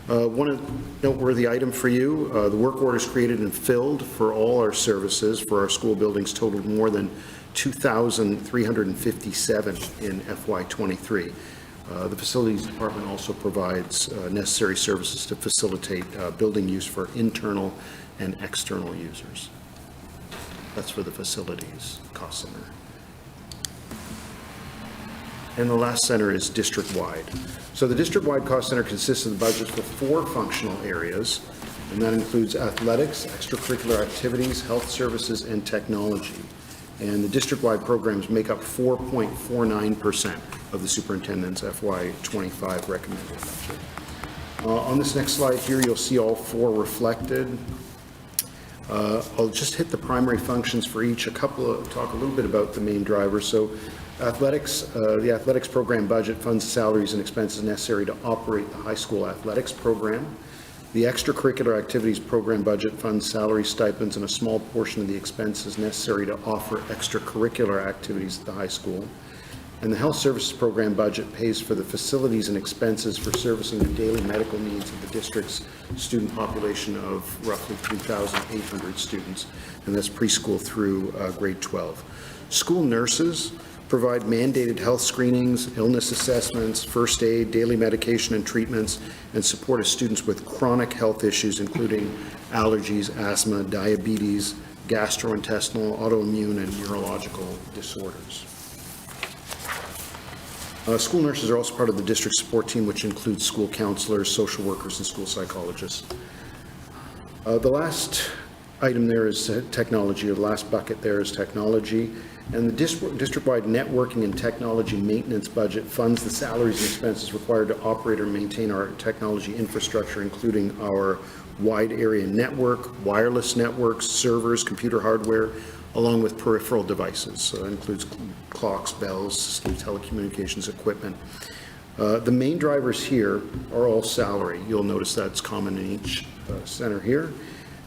One noteworthy item for you, the work orders created and filled for all our services for our school buildings totaled more than 2,357 in FY23. The Facilities Department also provides necessary services to facilitate building use for internal and external users. That's for the facilities cost center. And the last center is district-wide. So the district-wide cost center consists of the budgets for 4 functional areas, and that includes athletics, extracurricular activities, health services, and technology. And the district-wide programs make up 4.49% of the superintendent's FY25 recommended budget. On this next slide here, you'll see all 4 reflected. I'll just hit the primary functions for each, talk a little bit about the main drivers. So athletics, the athletics program budget funds the salaries and expenses necessary to operate the high school athletics program. The extracurricular activities program budget funds salary, stipends, and a small portion of the expenses necessary to offer extracurricular activities at the high school. And the health services program budget pays for the facilities and expenses for servicing the daily medical needs of the district's student population of roughly 3,800 students, and that's preschool through grade 12. School nurses provide mandated health screenings, illness assessments, first aid, daily medication and treatments, and support of students with chronic health issues, including allergies, asthma, diabetes, gastrointestinal, autoimmune, and neurological disorders. School nurses are also part of the district support team, which includes school counselors, social workers, and school psychologists. The last item there is technology, or the last bucket there is technology. And the district-wide networking and technology maintenance budget funds the salaries and expenses required to operate or maintain our technology infrastructure, including our wide area network, wireless networks, servers, computer hardware, along with peripheral devices. So that includes clocks, bells, system telecommunications equipment. The main drivers here are all salary. You'll notice that's common in each center here.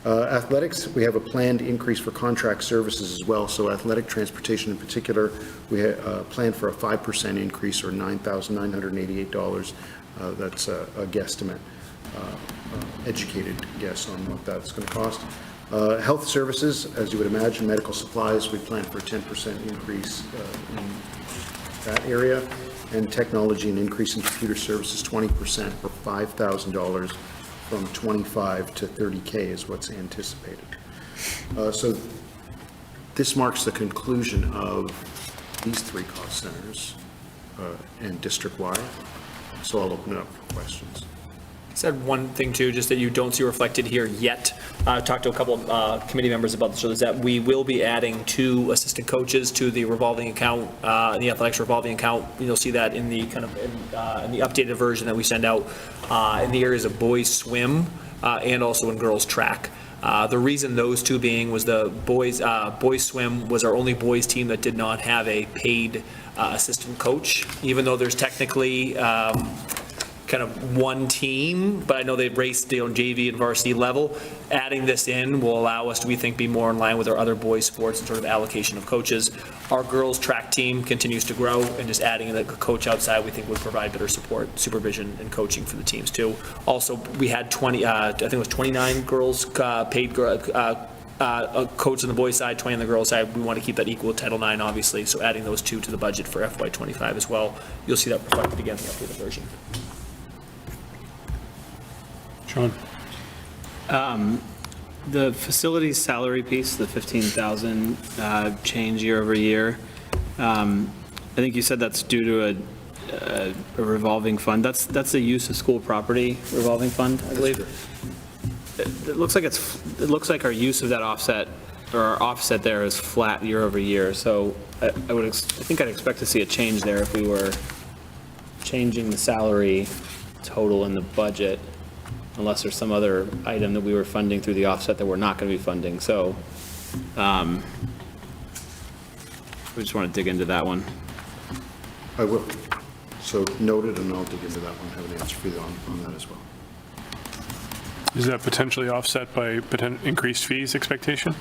Athletics, we have a planned increase for contract services as well. So athletic transportation in particular, we planned for a 5% increase, or $9,988. That's a guesstimate, educated guess on what that's going to cost. Health services, as you would imagine, medical supplies, we plan for a 10% increase in that area. And technology, an increase in computer services, 20%, or $5,000. From 25 to 30K is what's anticipated. So this marks the conclusion of these 3 cost centers and district-wide. So I'll open it up for questions. Said one thing too, just that you don't see reflected here yet. I talked to a couple of committee members about this, so is that we will be adding 2 assistant coaches to the revolving account, the athletics revolving account. You'll see that in the in the updated version that we send out in the areas of boys swim and also in girls track. The reason those 2 being was the boys swim was our only boys team that did not have a paid assistant coach, even though there's technically kind of one team, but I know they've raced on JV and varsity level. Adding this in will allow us to, we think, be more in line with our other boys' sports and sort of allocation of coaches. Our girls' track team continues to grow, and just adding a coach outside, we think would provide better support, supervision, and coaching for the teams too. Also, we had 29 girls paid a coach on the boys' side, 20 on the girls' side. We want to keep that equal with Title IX, obviously, so adding those two to the budget for FY25 as well. You'll see that reflected again in the updated version. Sean? The facilities salary piece, the 15,000 change year over year, I think you said that's due to a revolving fund. That's the use of school property revolving fund, I believe. It looks like our use of that offset, or our offset there, is flat year over year. So I think I'd expect to see a change there if we were changing the salary total in the budget, unless there's some other item that we were funding through the offset that we're not going to be funding. So we just want to dig into that one. I will. So noted, and I'll dig into that one, have an answer for you on that as well. Is that potentially offset by increased fees expectation?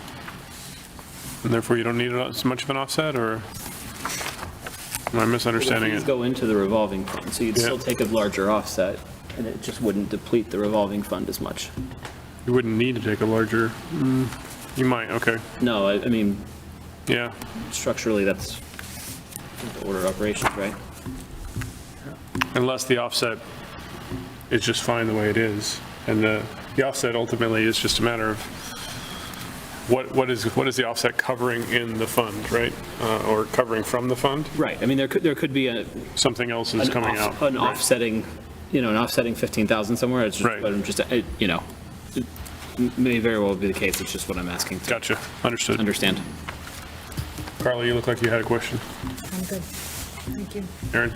And therefore you don't need as much of an offset, or am I misunderstanding Fees it? go into the revolving fund, so you'd Yeah. still take a larger offset, and it just wouldn't deplete the revolving fund as much. You wouldn't need to take a larger, you might, okay, No, I mean, yeah. structurally, that's the order of operations, right? Unless the offset is just fine the way it is. And the offset ultimately is just a matter of what is the offset covering in the fund, right? Or covering from the fund? Right, I mean, there could be Something else is coming out. an right. offsetting, an offsetting 15,000 somewhere, it's just, Right. but I'm just, it may very well be the case, it's just what I'm asking to Gotcha, understood. understand. Carly, you look like you had a question. I'm good. Thank you. Erin?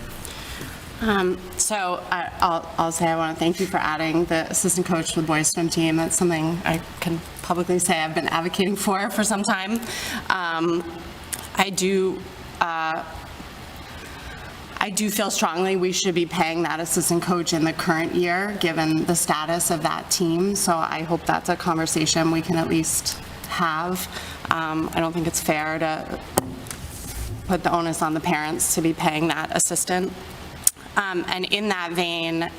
So I'll say I want to thank you for adding the assistant coach to the boys swim team. That's something I can publicly say I've been advocating for some time. I do feel strongly we should be paying that assistant coach in the current year, given the status of that team. So I hope that's a conversation we can at least have. I don't think it's fair to put the onus on the parents to be paying that assistant. And in that vein,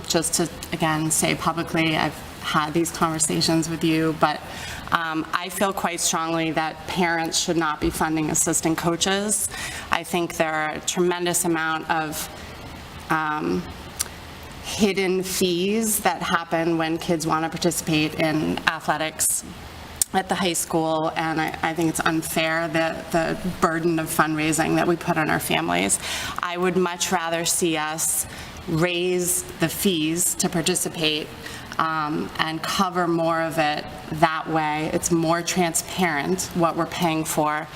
just to, again, say publicly, I've had these conversations with you, but I feel quite strongly that parents should not be funding assistant coaches. I think there are a tremendous amount of hidden fees that happen when kids want to participate in athletics at the high school, and I think it's unfair, the burden of fundraising that we put on our families. I would much rather see us raise the fees to participate and cover more of it that way. It's more transparent what we're paying for,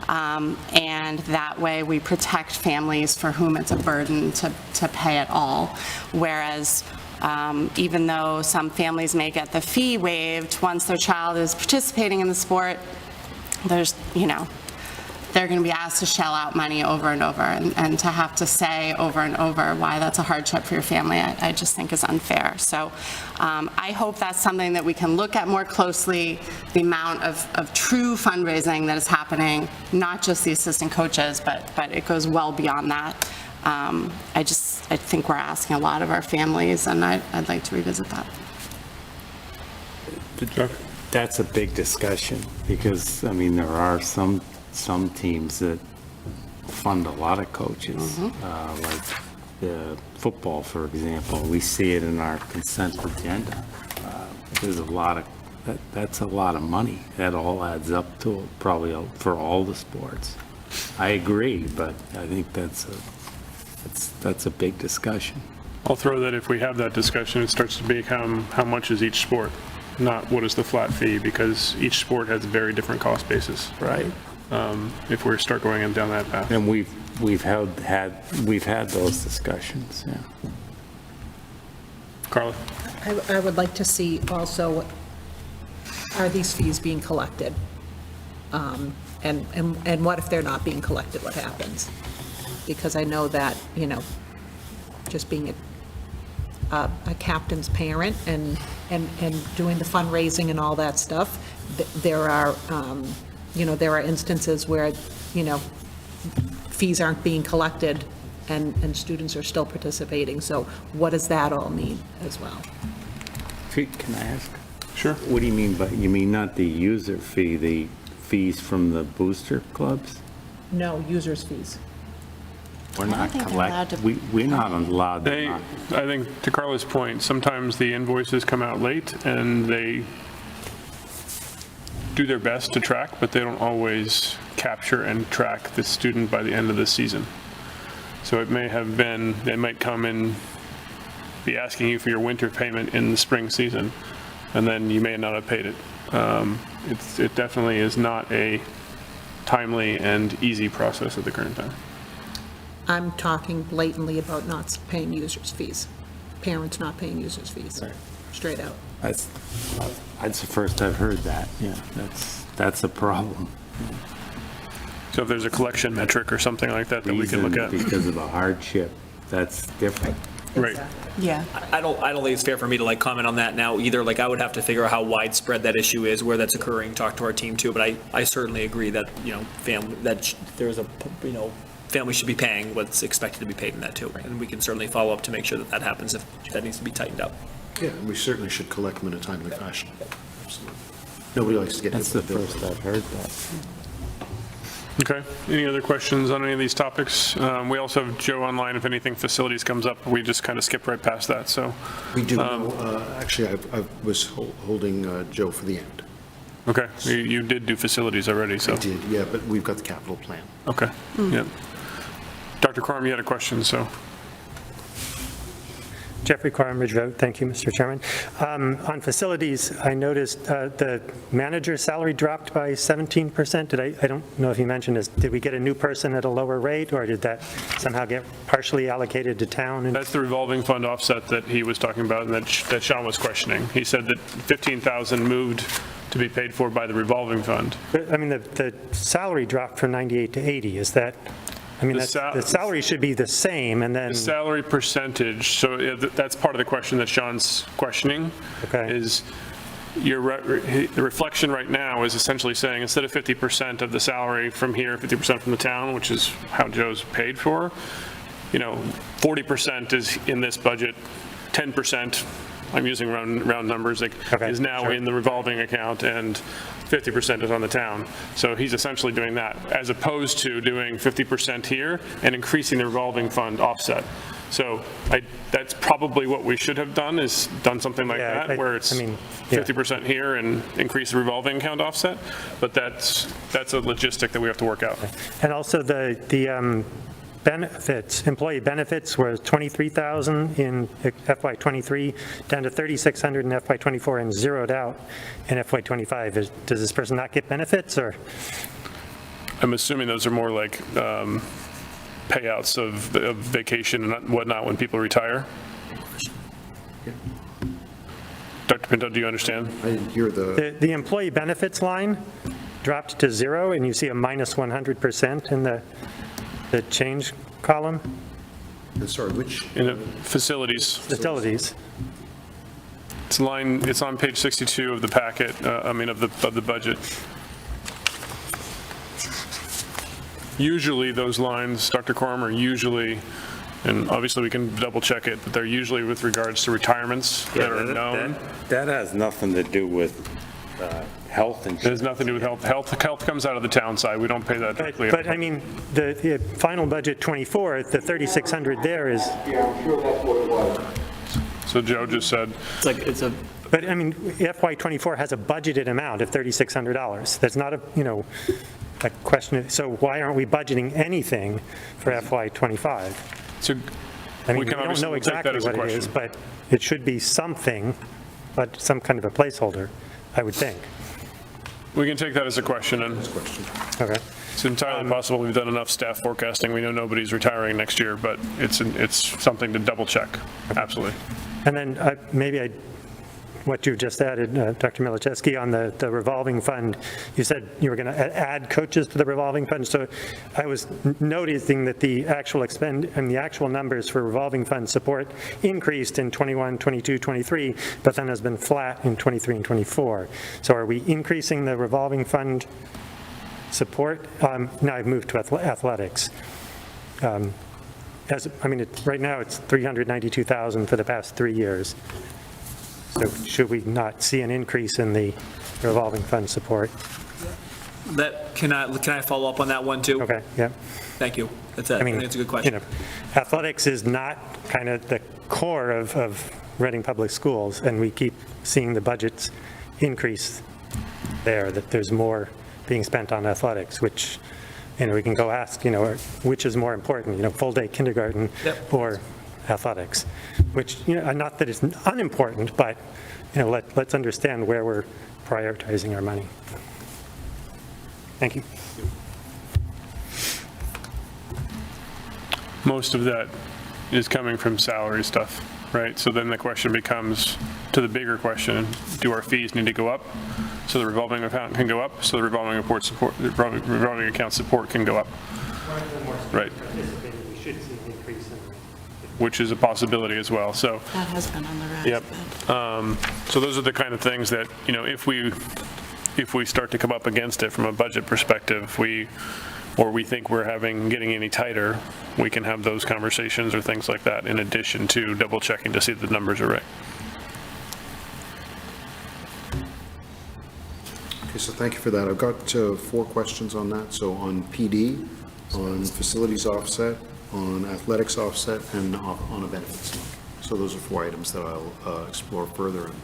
and that way we protect families for whom it's a burden to pay it all. Whereas even though some families may get the fee waived, once their child is participating in the sport, there's, they're going to be asked to shell out money over and over, and to have to say over and over why that's a hardship for your family, I just think is unfair. So I hope that's something that we can look at more closely, the amount of true fundraising that is happening, not just the assistant coaches, but it goes well beyond that. I think we're asking a lot of our families, and I'd like to revisit that. That's a big discussion, because, I mean, there are some teams that fund a lot of coaches, like the football, for example. We see it in our consent agenda. There's a lot of, that's a lot of money. That all adds up to probably for all the sports. I agree, but I think that's a big discussion. I'll throw that if we have that discussion, it starts to become how much is each sport, not what is the flat fee, because each sport has a very different cost basis. Right. If we start going down that path. And we've had those discussions, yeah. Carla? I would like to see also, are these fees being collected? And what if they're not being collected, what happens? Because I know that, just being a captain's parent and doing the fundraising and all that stuff, there are, there are instances where, fees aren't being collected and students are still participating. So what does that all mean as well? Can I ask? Sure. What do you mean by, you mean not the user fee, the fees from the booster clubs? No, users' fees. We're not think they're allowed to we're not allowed They, to. I think to Carla's point, sometimes the invoices come out late and they do their best to track, but they don't always capture and track the student by the end of the season. So it may have been, they might come and be asking you for your winter payment in the spring season, and then you may not have paid it. It definitely is not a timely and easy process at the current time. I'm talking blatantly about not paying users' fees, parents not paying users' fees, straight out. That's the first I've heard that, yeah, that's a problem. So if there's a collection metric or something like that that we can look at. Because of a hardship, that's different. Right. Yeah. I don't think it's fair for me to comment on that now either. I would have to figure out how widespread that issue is, where that's occurring, talk to our team too. But I certainly agree that, there's a, family should be paying what's expected to be paid in that too. And we can certainly follow up to make sure that that happens if that needs to be tightened up. Yeah, and we certainly should collect them in a timely fashion. Absolutely. Nobody likes to get hit That's the with a bill. first I've heard that. Okay. Any other questions on any of these topics? We also have Joe online. If anything facilities comes up, we just kind of skip right past that, so. We do know, actually, I was holding Joe for the end. Okay, you did do facilities already, so. I did, yeah, but we've got the capital plan. Okay, yeah. Dr. Quorum, you had a question, so. Jeffrey Quorum, Ridgewood. Thank you, Mr. Chairman. On facilities, I noticed the manager's salary dropped by 17%. I don't know if you mentioned this. Did we get a new person at a lower rate, or did that somehow get partially allocated to town? That's the revolving fund offset that he was talking about and that Sean was questioning. He said that 15,000 moved to be paid for by the revolving fund. I mean, the salary dropped from 98 to 80. Is that, I mean, the salary should be the same, and then... The salary percentage, so that's part of the question that Sean's questioning, is the reflection right now is essentially saying instead of 50% of the salary from here, 50% from the town, which is how Joe's paid for, 40% is in this budget, 10%, I'm using round numbers, is now in the revolving account, and 50% is on the town. So he's essentially doing that, as opposed to doing 50% here and increasing the revolving fund offset. So that's probably what we should have done, is done something like that, where it's 50% here and increase the revolving account offset. But that's a logistic that we have to work out. And also the benefits, employee benefits were 23,000 in FY23, down to 3,600 in FY24, and zeroed out in FY25. Does this person not get benefits, or? I'm assuming those are more like payouts of vacation and whatnot when people retire. Dr. Pinto, do you understand? I didn't hear The employee benefits line dropped to zero, and you see a minus 100% in the change column. Sorry, which? In the facilities. Facilities. It's on page 62 of the packet, of the budget. Usually those lines, Dr. Quorum, are usually, and obviously we can double check it, but they're usually with regards to retirements that are known. That has nothing to do with health insurance. It has nothing to do with health. Health comes out of the town side. We don't pay that directly. But I mean, the final budget 24, the 3,600 there is. Yeah, I'm sure that's what it was. So Joe just said. But I mean, FY24 has a budgeted amount of $3,600. That's not a question. So why aren't we budgeting anything for FY25? So I mean, we don't know exactly what it is, but it should be something, but some kind of a placeholder, I would think. We can take that as a question. Okay. It's entirely possible we've done enough staff forecasting. We know nobody's retiring next year, but it's something to double check. Absolutely. And then maybe I what you just added, Dr. Milichewski, on the revolving fund. You said you were going to add coaches to the revolving fund, so I was noticing that the actual the actual numbers for revolving fund support increased in 21, 22, 23, but then has been flat in 23 and 24. So are we increasing the revolving fund support? Now I've moved to athletics. Right now it's 392,000 for the past 3 years. So should we not see an increase in the revolving fund support? Can I follow up on that one too? Okay, yeah. Thank you. That's a good question. Athletics is not kind of the core of Reading Public Schools, and we keep seeing the budgets increase there, that there's more being spent on athletics, which, we can go ask, which is more important, full-day kindergarten or athletics, which, not that it's unimportant, but, let's understand where we're prioritizing our money. Thank you. Most of that is coming from salary stuff, right? So then the question becomes, to the bigger question, do our fees need to go up so the revolving account can go up, so the revolving account support can go up? Right. We should see an increase in, which is a possibility as well. So That has been on the rise. yep. So those are the kind of things that, if we start to come up against it from a budget perspective, we think we're getting any tighter, we can have those conversations or things like that, in addition to double checking to see that the numbers are right. Okay, so thank you for that. I've got 4 questions on that. So on PD, on facilities offset, on athletics offset, and on a benefits link. So those are 4 items that I'll explore further and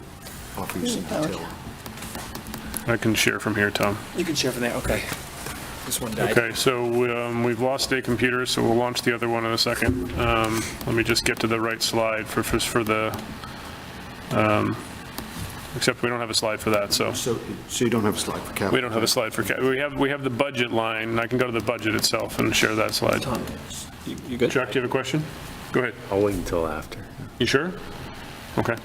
offer you some detail on. I can share from here, Tom. You can share from there, okay. This one died. Okay, so we've lost a computer, so we'll launch the other one in a second. Let me just get to the right slide for the, except we don't have a slide for that, so. So you don't have a slide for capital? We don't have a slide for capital. We have the budget line. I can go to the budget itself and share that slide. Tom, you good? Chuck, do you have a question? Go ahead. I'll wait until after. You sure? Okay.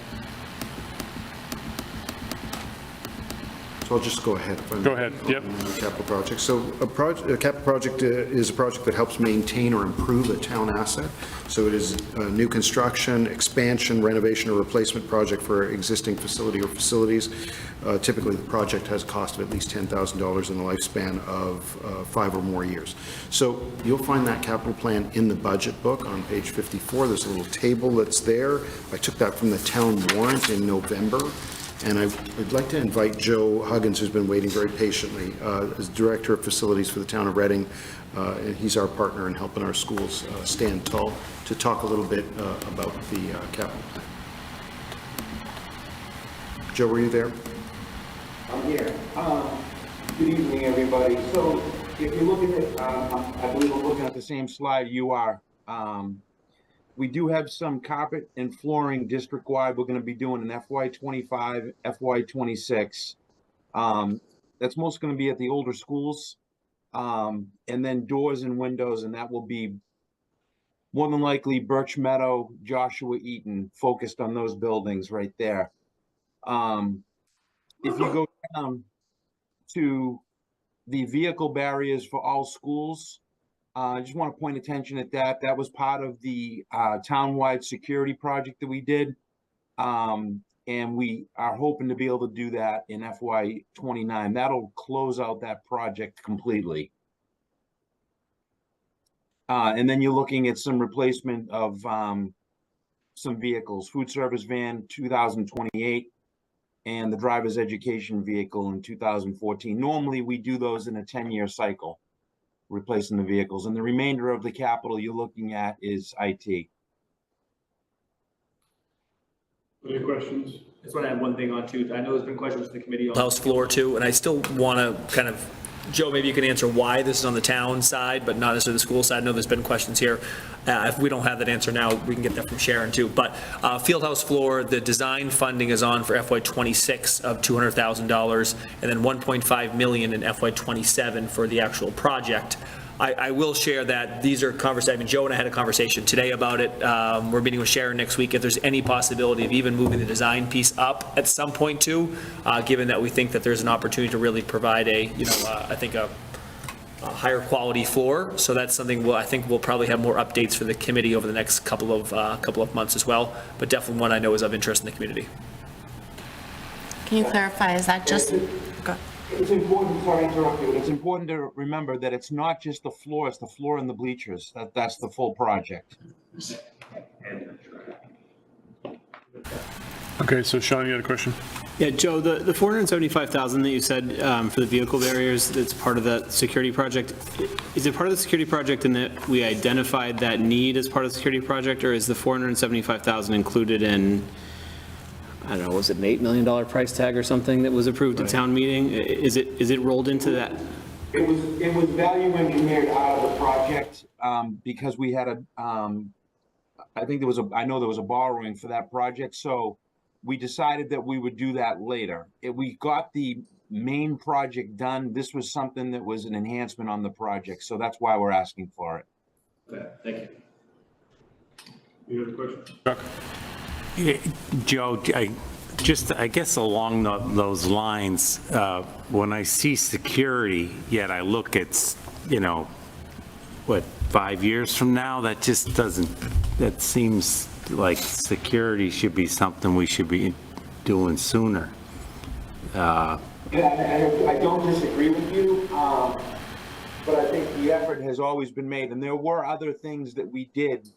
So I'll just go ahead. Go ahead, yep. Capital project. So a capital project is a project that helps maintain or improve a town asset. So it is a new construction, expansion, renovation, or replacement project for existing facility or facilities. Typically, the project has a cost of at least $10,000 in a lifespan of 5 or more years. So you'll find that capital plan in the budget book on page 54. There's a little table that's there. I took that from the town warrant in November. And I'd like to invite Joe Huggins, who's been waiting very patiently, as Director of Facilities for the town of Reading, and he's our partner in helping our schools stand tall, to talk a little bit about the capital plan. Joe, were you there? I'm here. Good evening, everybody. So if you're looking at, I believe I'm looking at the same slide you are. We do have some carpet and flooring district-wide. We're going to be doing an FY25, FY26. That's most going to be at the older schools. And then doors and windows, and that will be more than likely Birch Meadow, Joshua Eaton, focused on those buildings right there. If you go down to the vehicle barriers for all schools, I just want to point attention at that. That was part of the town-wide security project that we did. And we are hoping to be able to do that in FY29. That'll close out that project completely. And then you're looking at some replacement of some vehicles, food service van 2028, and the driver's education vehicle in 2014. Normally, we do those in a 10-year cycle, replacing the vehicles, and the remainder of the capital you're looking at is IT. Any questions? I just want to add one thing on too. I know there's been questions from the committee on House floor too, and I still want to kind of, Joe, maybe you can answer why this is on the town side, but not necessarily the school side. I know there's been questions here. If we don't have that answer now, we can get that from Sharon too. But Fieldhouse floor, the design funding is on for FY26 of $200,000, and then $1.5 million in FY27 for the actual project. I will share that these are conversations, I mean, Joe and I had a conversation today about it. We're meeting with Sharon next week, if there's any possibility of even moving the design piece up at some point too, given that we think that there's an opportunity to really provide a, I think a higher quality floor. So that's something I think we'll probably have more updates for the committee over the next couple of months as well, but definitely one I know is of interest in the community. Can you clarify, is that just? Go. It's important, sorry to interrupt you, it's important to remember that it's not just the floor, it's the floor and the bleachers. That's the full project. Okay, so Sean, you had a question? Yeah, Joe, the 475,000 that you said for the vehicle barriers, that's part of that security project. Is it part of the security project in that we identified that need as part of the security project, or is the 475,000 included in, I don't know, was it an $8 million price tag or something that was approved at town meeting? Is it rolled into that? It was value engineered out of the project because we had I know there was a borrowing for that project, so we decided that we would do that later. We got the main project done. This was something that was an enhancement on the project, so that's why we're asking for it. Okay, thank you. You have a question? Chuck? Joe, I guess along those lines, when I see security, yet I look at, 5 years from now, that just doesn't, that seems like security should be something we should be doing sooner. I don't disagree with you, but I think the effort has always been made, and there were other things that we did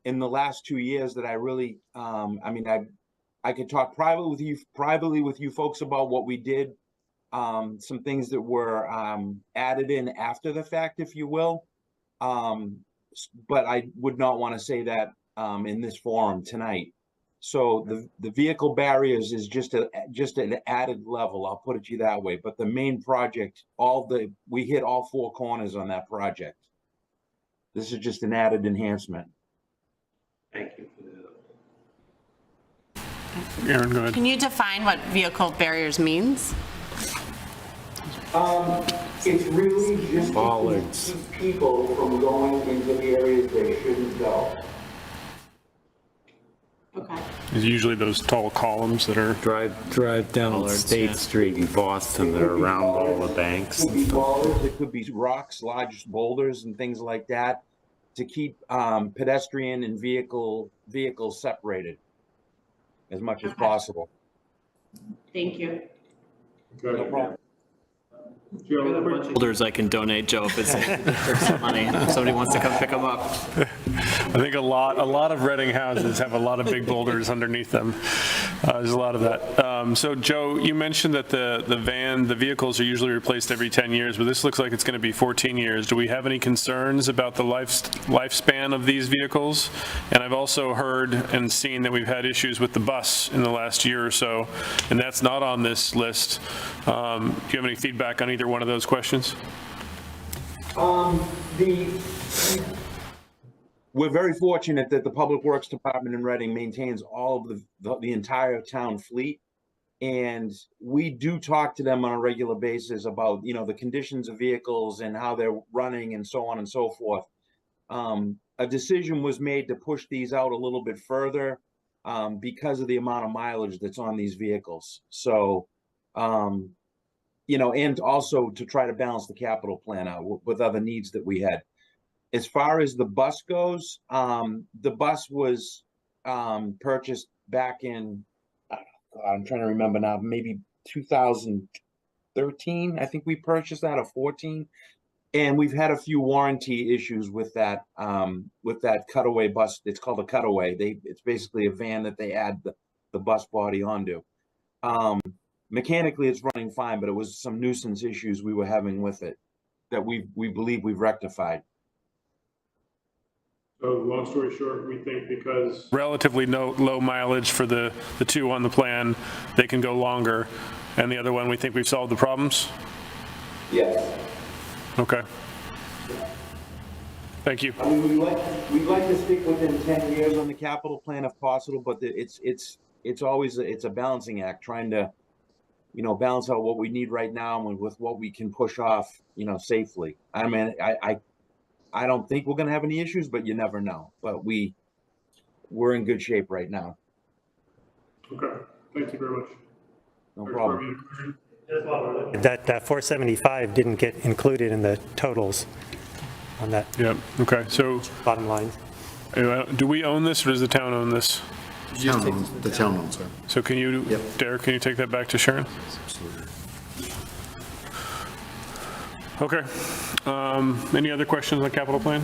in the last 2 years that I really, I could talk privately with you folks about what we did, some things that were added in after the fact, if you will, but I would not want to say that in this forum tonight. So the vehicle barriers is just an added level, I'll put it to you that way, but the main project, we hit all four corners on that project. This is just an added enhancement. Thank you. Aaron, go ahead. Can you define what vehicle barriers means? It's really just to keep people from going into the areas they shouldn't go. Okay. It's usually those tall columns that are. Drive down State Street in Boston, they're around all the banks. It could be boulders, it could be rocks, large boulders and things like that to keep pedestrian and vehicles separated as much as possible. Thank you. No problem. Boulders I can donate, Joe, if it's for some money. If somebody wants to come pick them up. I think a lot of Reading houses have a lot of big boulders underneath them. There's a lot of that. So Joe, you mentioned that the vehicles are usually replaced every 10 years, but this looks like it's going to be 14 years. Do we have any concerns about the lifespan of these vehicles? And I've also heard and seen that we've had issues with the bus in the last year or so, and that's not on this list. Do you have any feedback on either one of those questions? We're very fortunate that the Public Works Department in Reading maintains all of the entire town fleet. And we do talk to them on a regular basis about, the conditions of vehicles and how they're running and so on and so forth. A decision was made to push these out a little bit further because of the amount of mileage that's on these vehicles. So, and also to try to balance the capital plan out with other needs that we had. As far as the bus goes, the bus was purchased back in, I'm trying to remember now, maybe 2013. I think we purchased that, or 14. And we've had a few warranty issues with that Cutaway bus. It's called a Cutaway. It's basically a van that they add the bus body onto. Mechanically, it's running fine, but it was some nuisance issues we were having with it that we believe we've rectified. So long story short, we think because relatively low mileage for the two on the plan, they can go longer. And the other one, we think we've solved the problems? Yes. Okay. Thank you. I mean, we'd like to stick within 10 years on the capital plan if possible, but it's always a balancing act trying to balance out what we need right now and with what we can push off, safely. I mean, I don't think we're gonna have any issues, but you never know. But we're in good shape right now. Okay, thank you very much. No problem. That 475 didn't get included in the totals on that Yeah, okay, so bottom line. do we own this, or does the town own this? The town owns it. So can you, Yep. Derek, can you take that back to Sharon? Okay. Any other questions on the capital plan?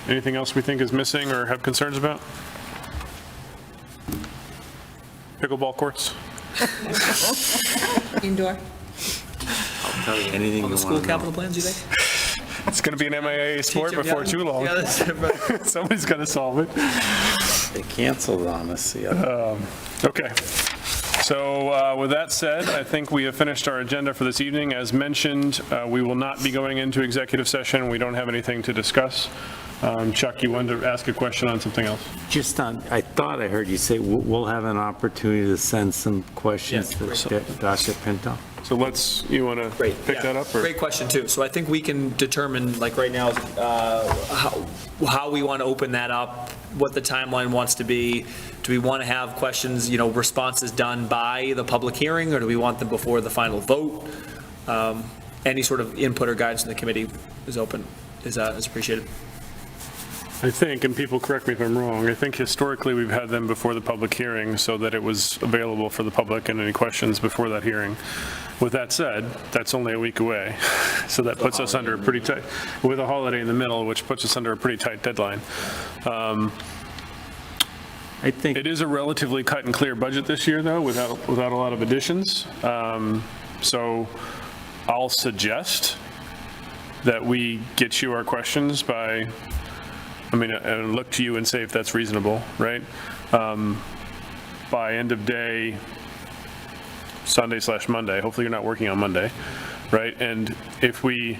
Anything else we think is missing or have concerns about? Pickleball courts? Indoor. I'll tell you anything On you the want school to capital know. plans, you think? It's going to be an MIA sport Teach 'em before young. too long. Yeah, that's right. Somebody's got to solve it. They canceled on us the other. Okay. So with that said, I think we have finished our agenda for this evening. As mentioned, we will not be going into executive session. We don't have anything to discuss. Chuck, you wanted to ask a question on something else? Just on, I thought I heard you say we'll have an opportunity to send some questions to Dr. Pinto. So you want to pick Yeah. that up? Or? Great question, too. So I think we can determine, like right now, how we want to open that up, what the timeline wants to be. Do we want to have questions, responses done by the public hearing, or do we want them before the final vote? Any sort of input or guidance from the committee is appreciated. I think, and people correct me if I'm wrong, I think historically we've had them before the public hearing so that it was available for the public and any questions before that hearing. With that said, that's only a week away. So that puts us under a pretty tight, with a holiday in the middle, which puts us under a pretty tight deadline. I think It is a relatively cut and clear budget this year, though, without a lot of additions. So I'll suggest that we get you our questions by, and look to you and say if that's reasonable, right? By end of day, Sunday/Monday. Hopefully you're not working on Monday, right? And if we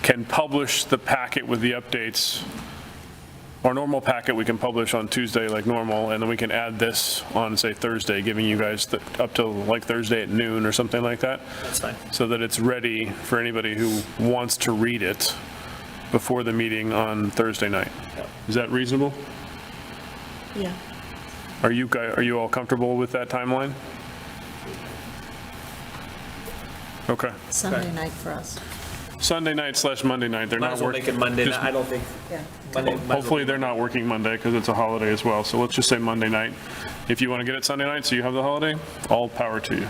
can publish the packet with the updates, our normal packet we can publish on Tuesday like normal, and then we can add this on, say, Thursday, giving you guys up till like Thursday at noon or something like that. That's fine. So that it's ready for anybody who wants to read it before the meeting on Thursday night. Is that reasonable? Yeah. Are you all comfortable with that timeline? Okay. Sunday night for us. Sunday night/Monday night, they're Might not as well make working. it Monday just- night. I don't think. Yeah. Monday. might as well Hopefully be- they're not working Monday because it's a holiday as well. So let's just say Monday night. If you want to get it Sunday night so you have the holiday, all power to you.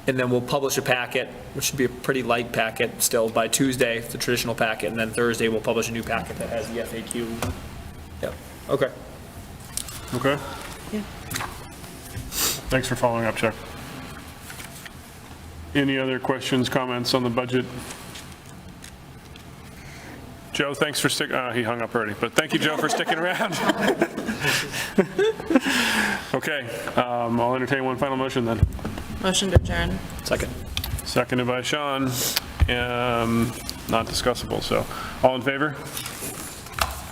And then we'll publish a packet, which should be a pretty light packet still, by Tuesday, the traditional packet, and then Thursday we'll publish a new packet that has the FAQ. Yep, okay. Okay? Yeah. Thanks for following up, Chuck. Any other questions, comments on the budget? Joe, thanks for he hung up already, but thank you, Joe, for sticking around. Okay, I'll entertain one final motion then. Motion to adjourn. Second. Seconded by Sean. Not discussable, so all in favor?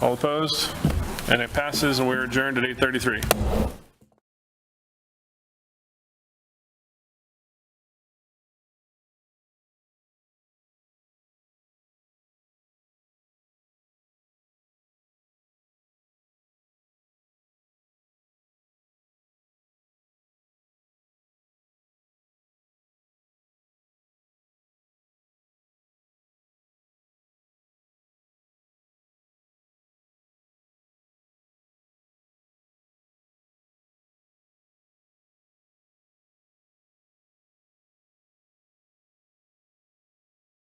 All opposed? And it passes, and we're adjourned at 8:33.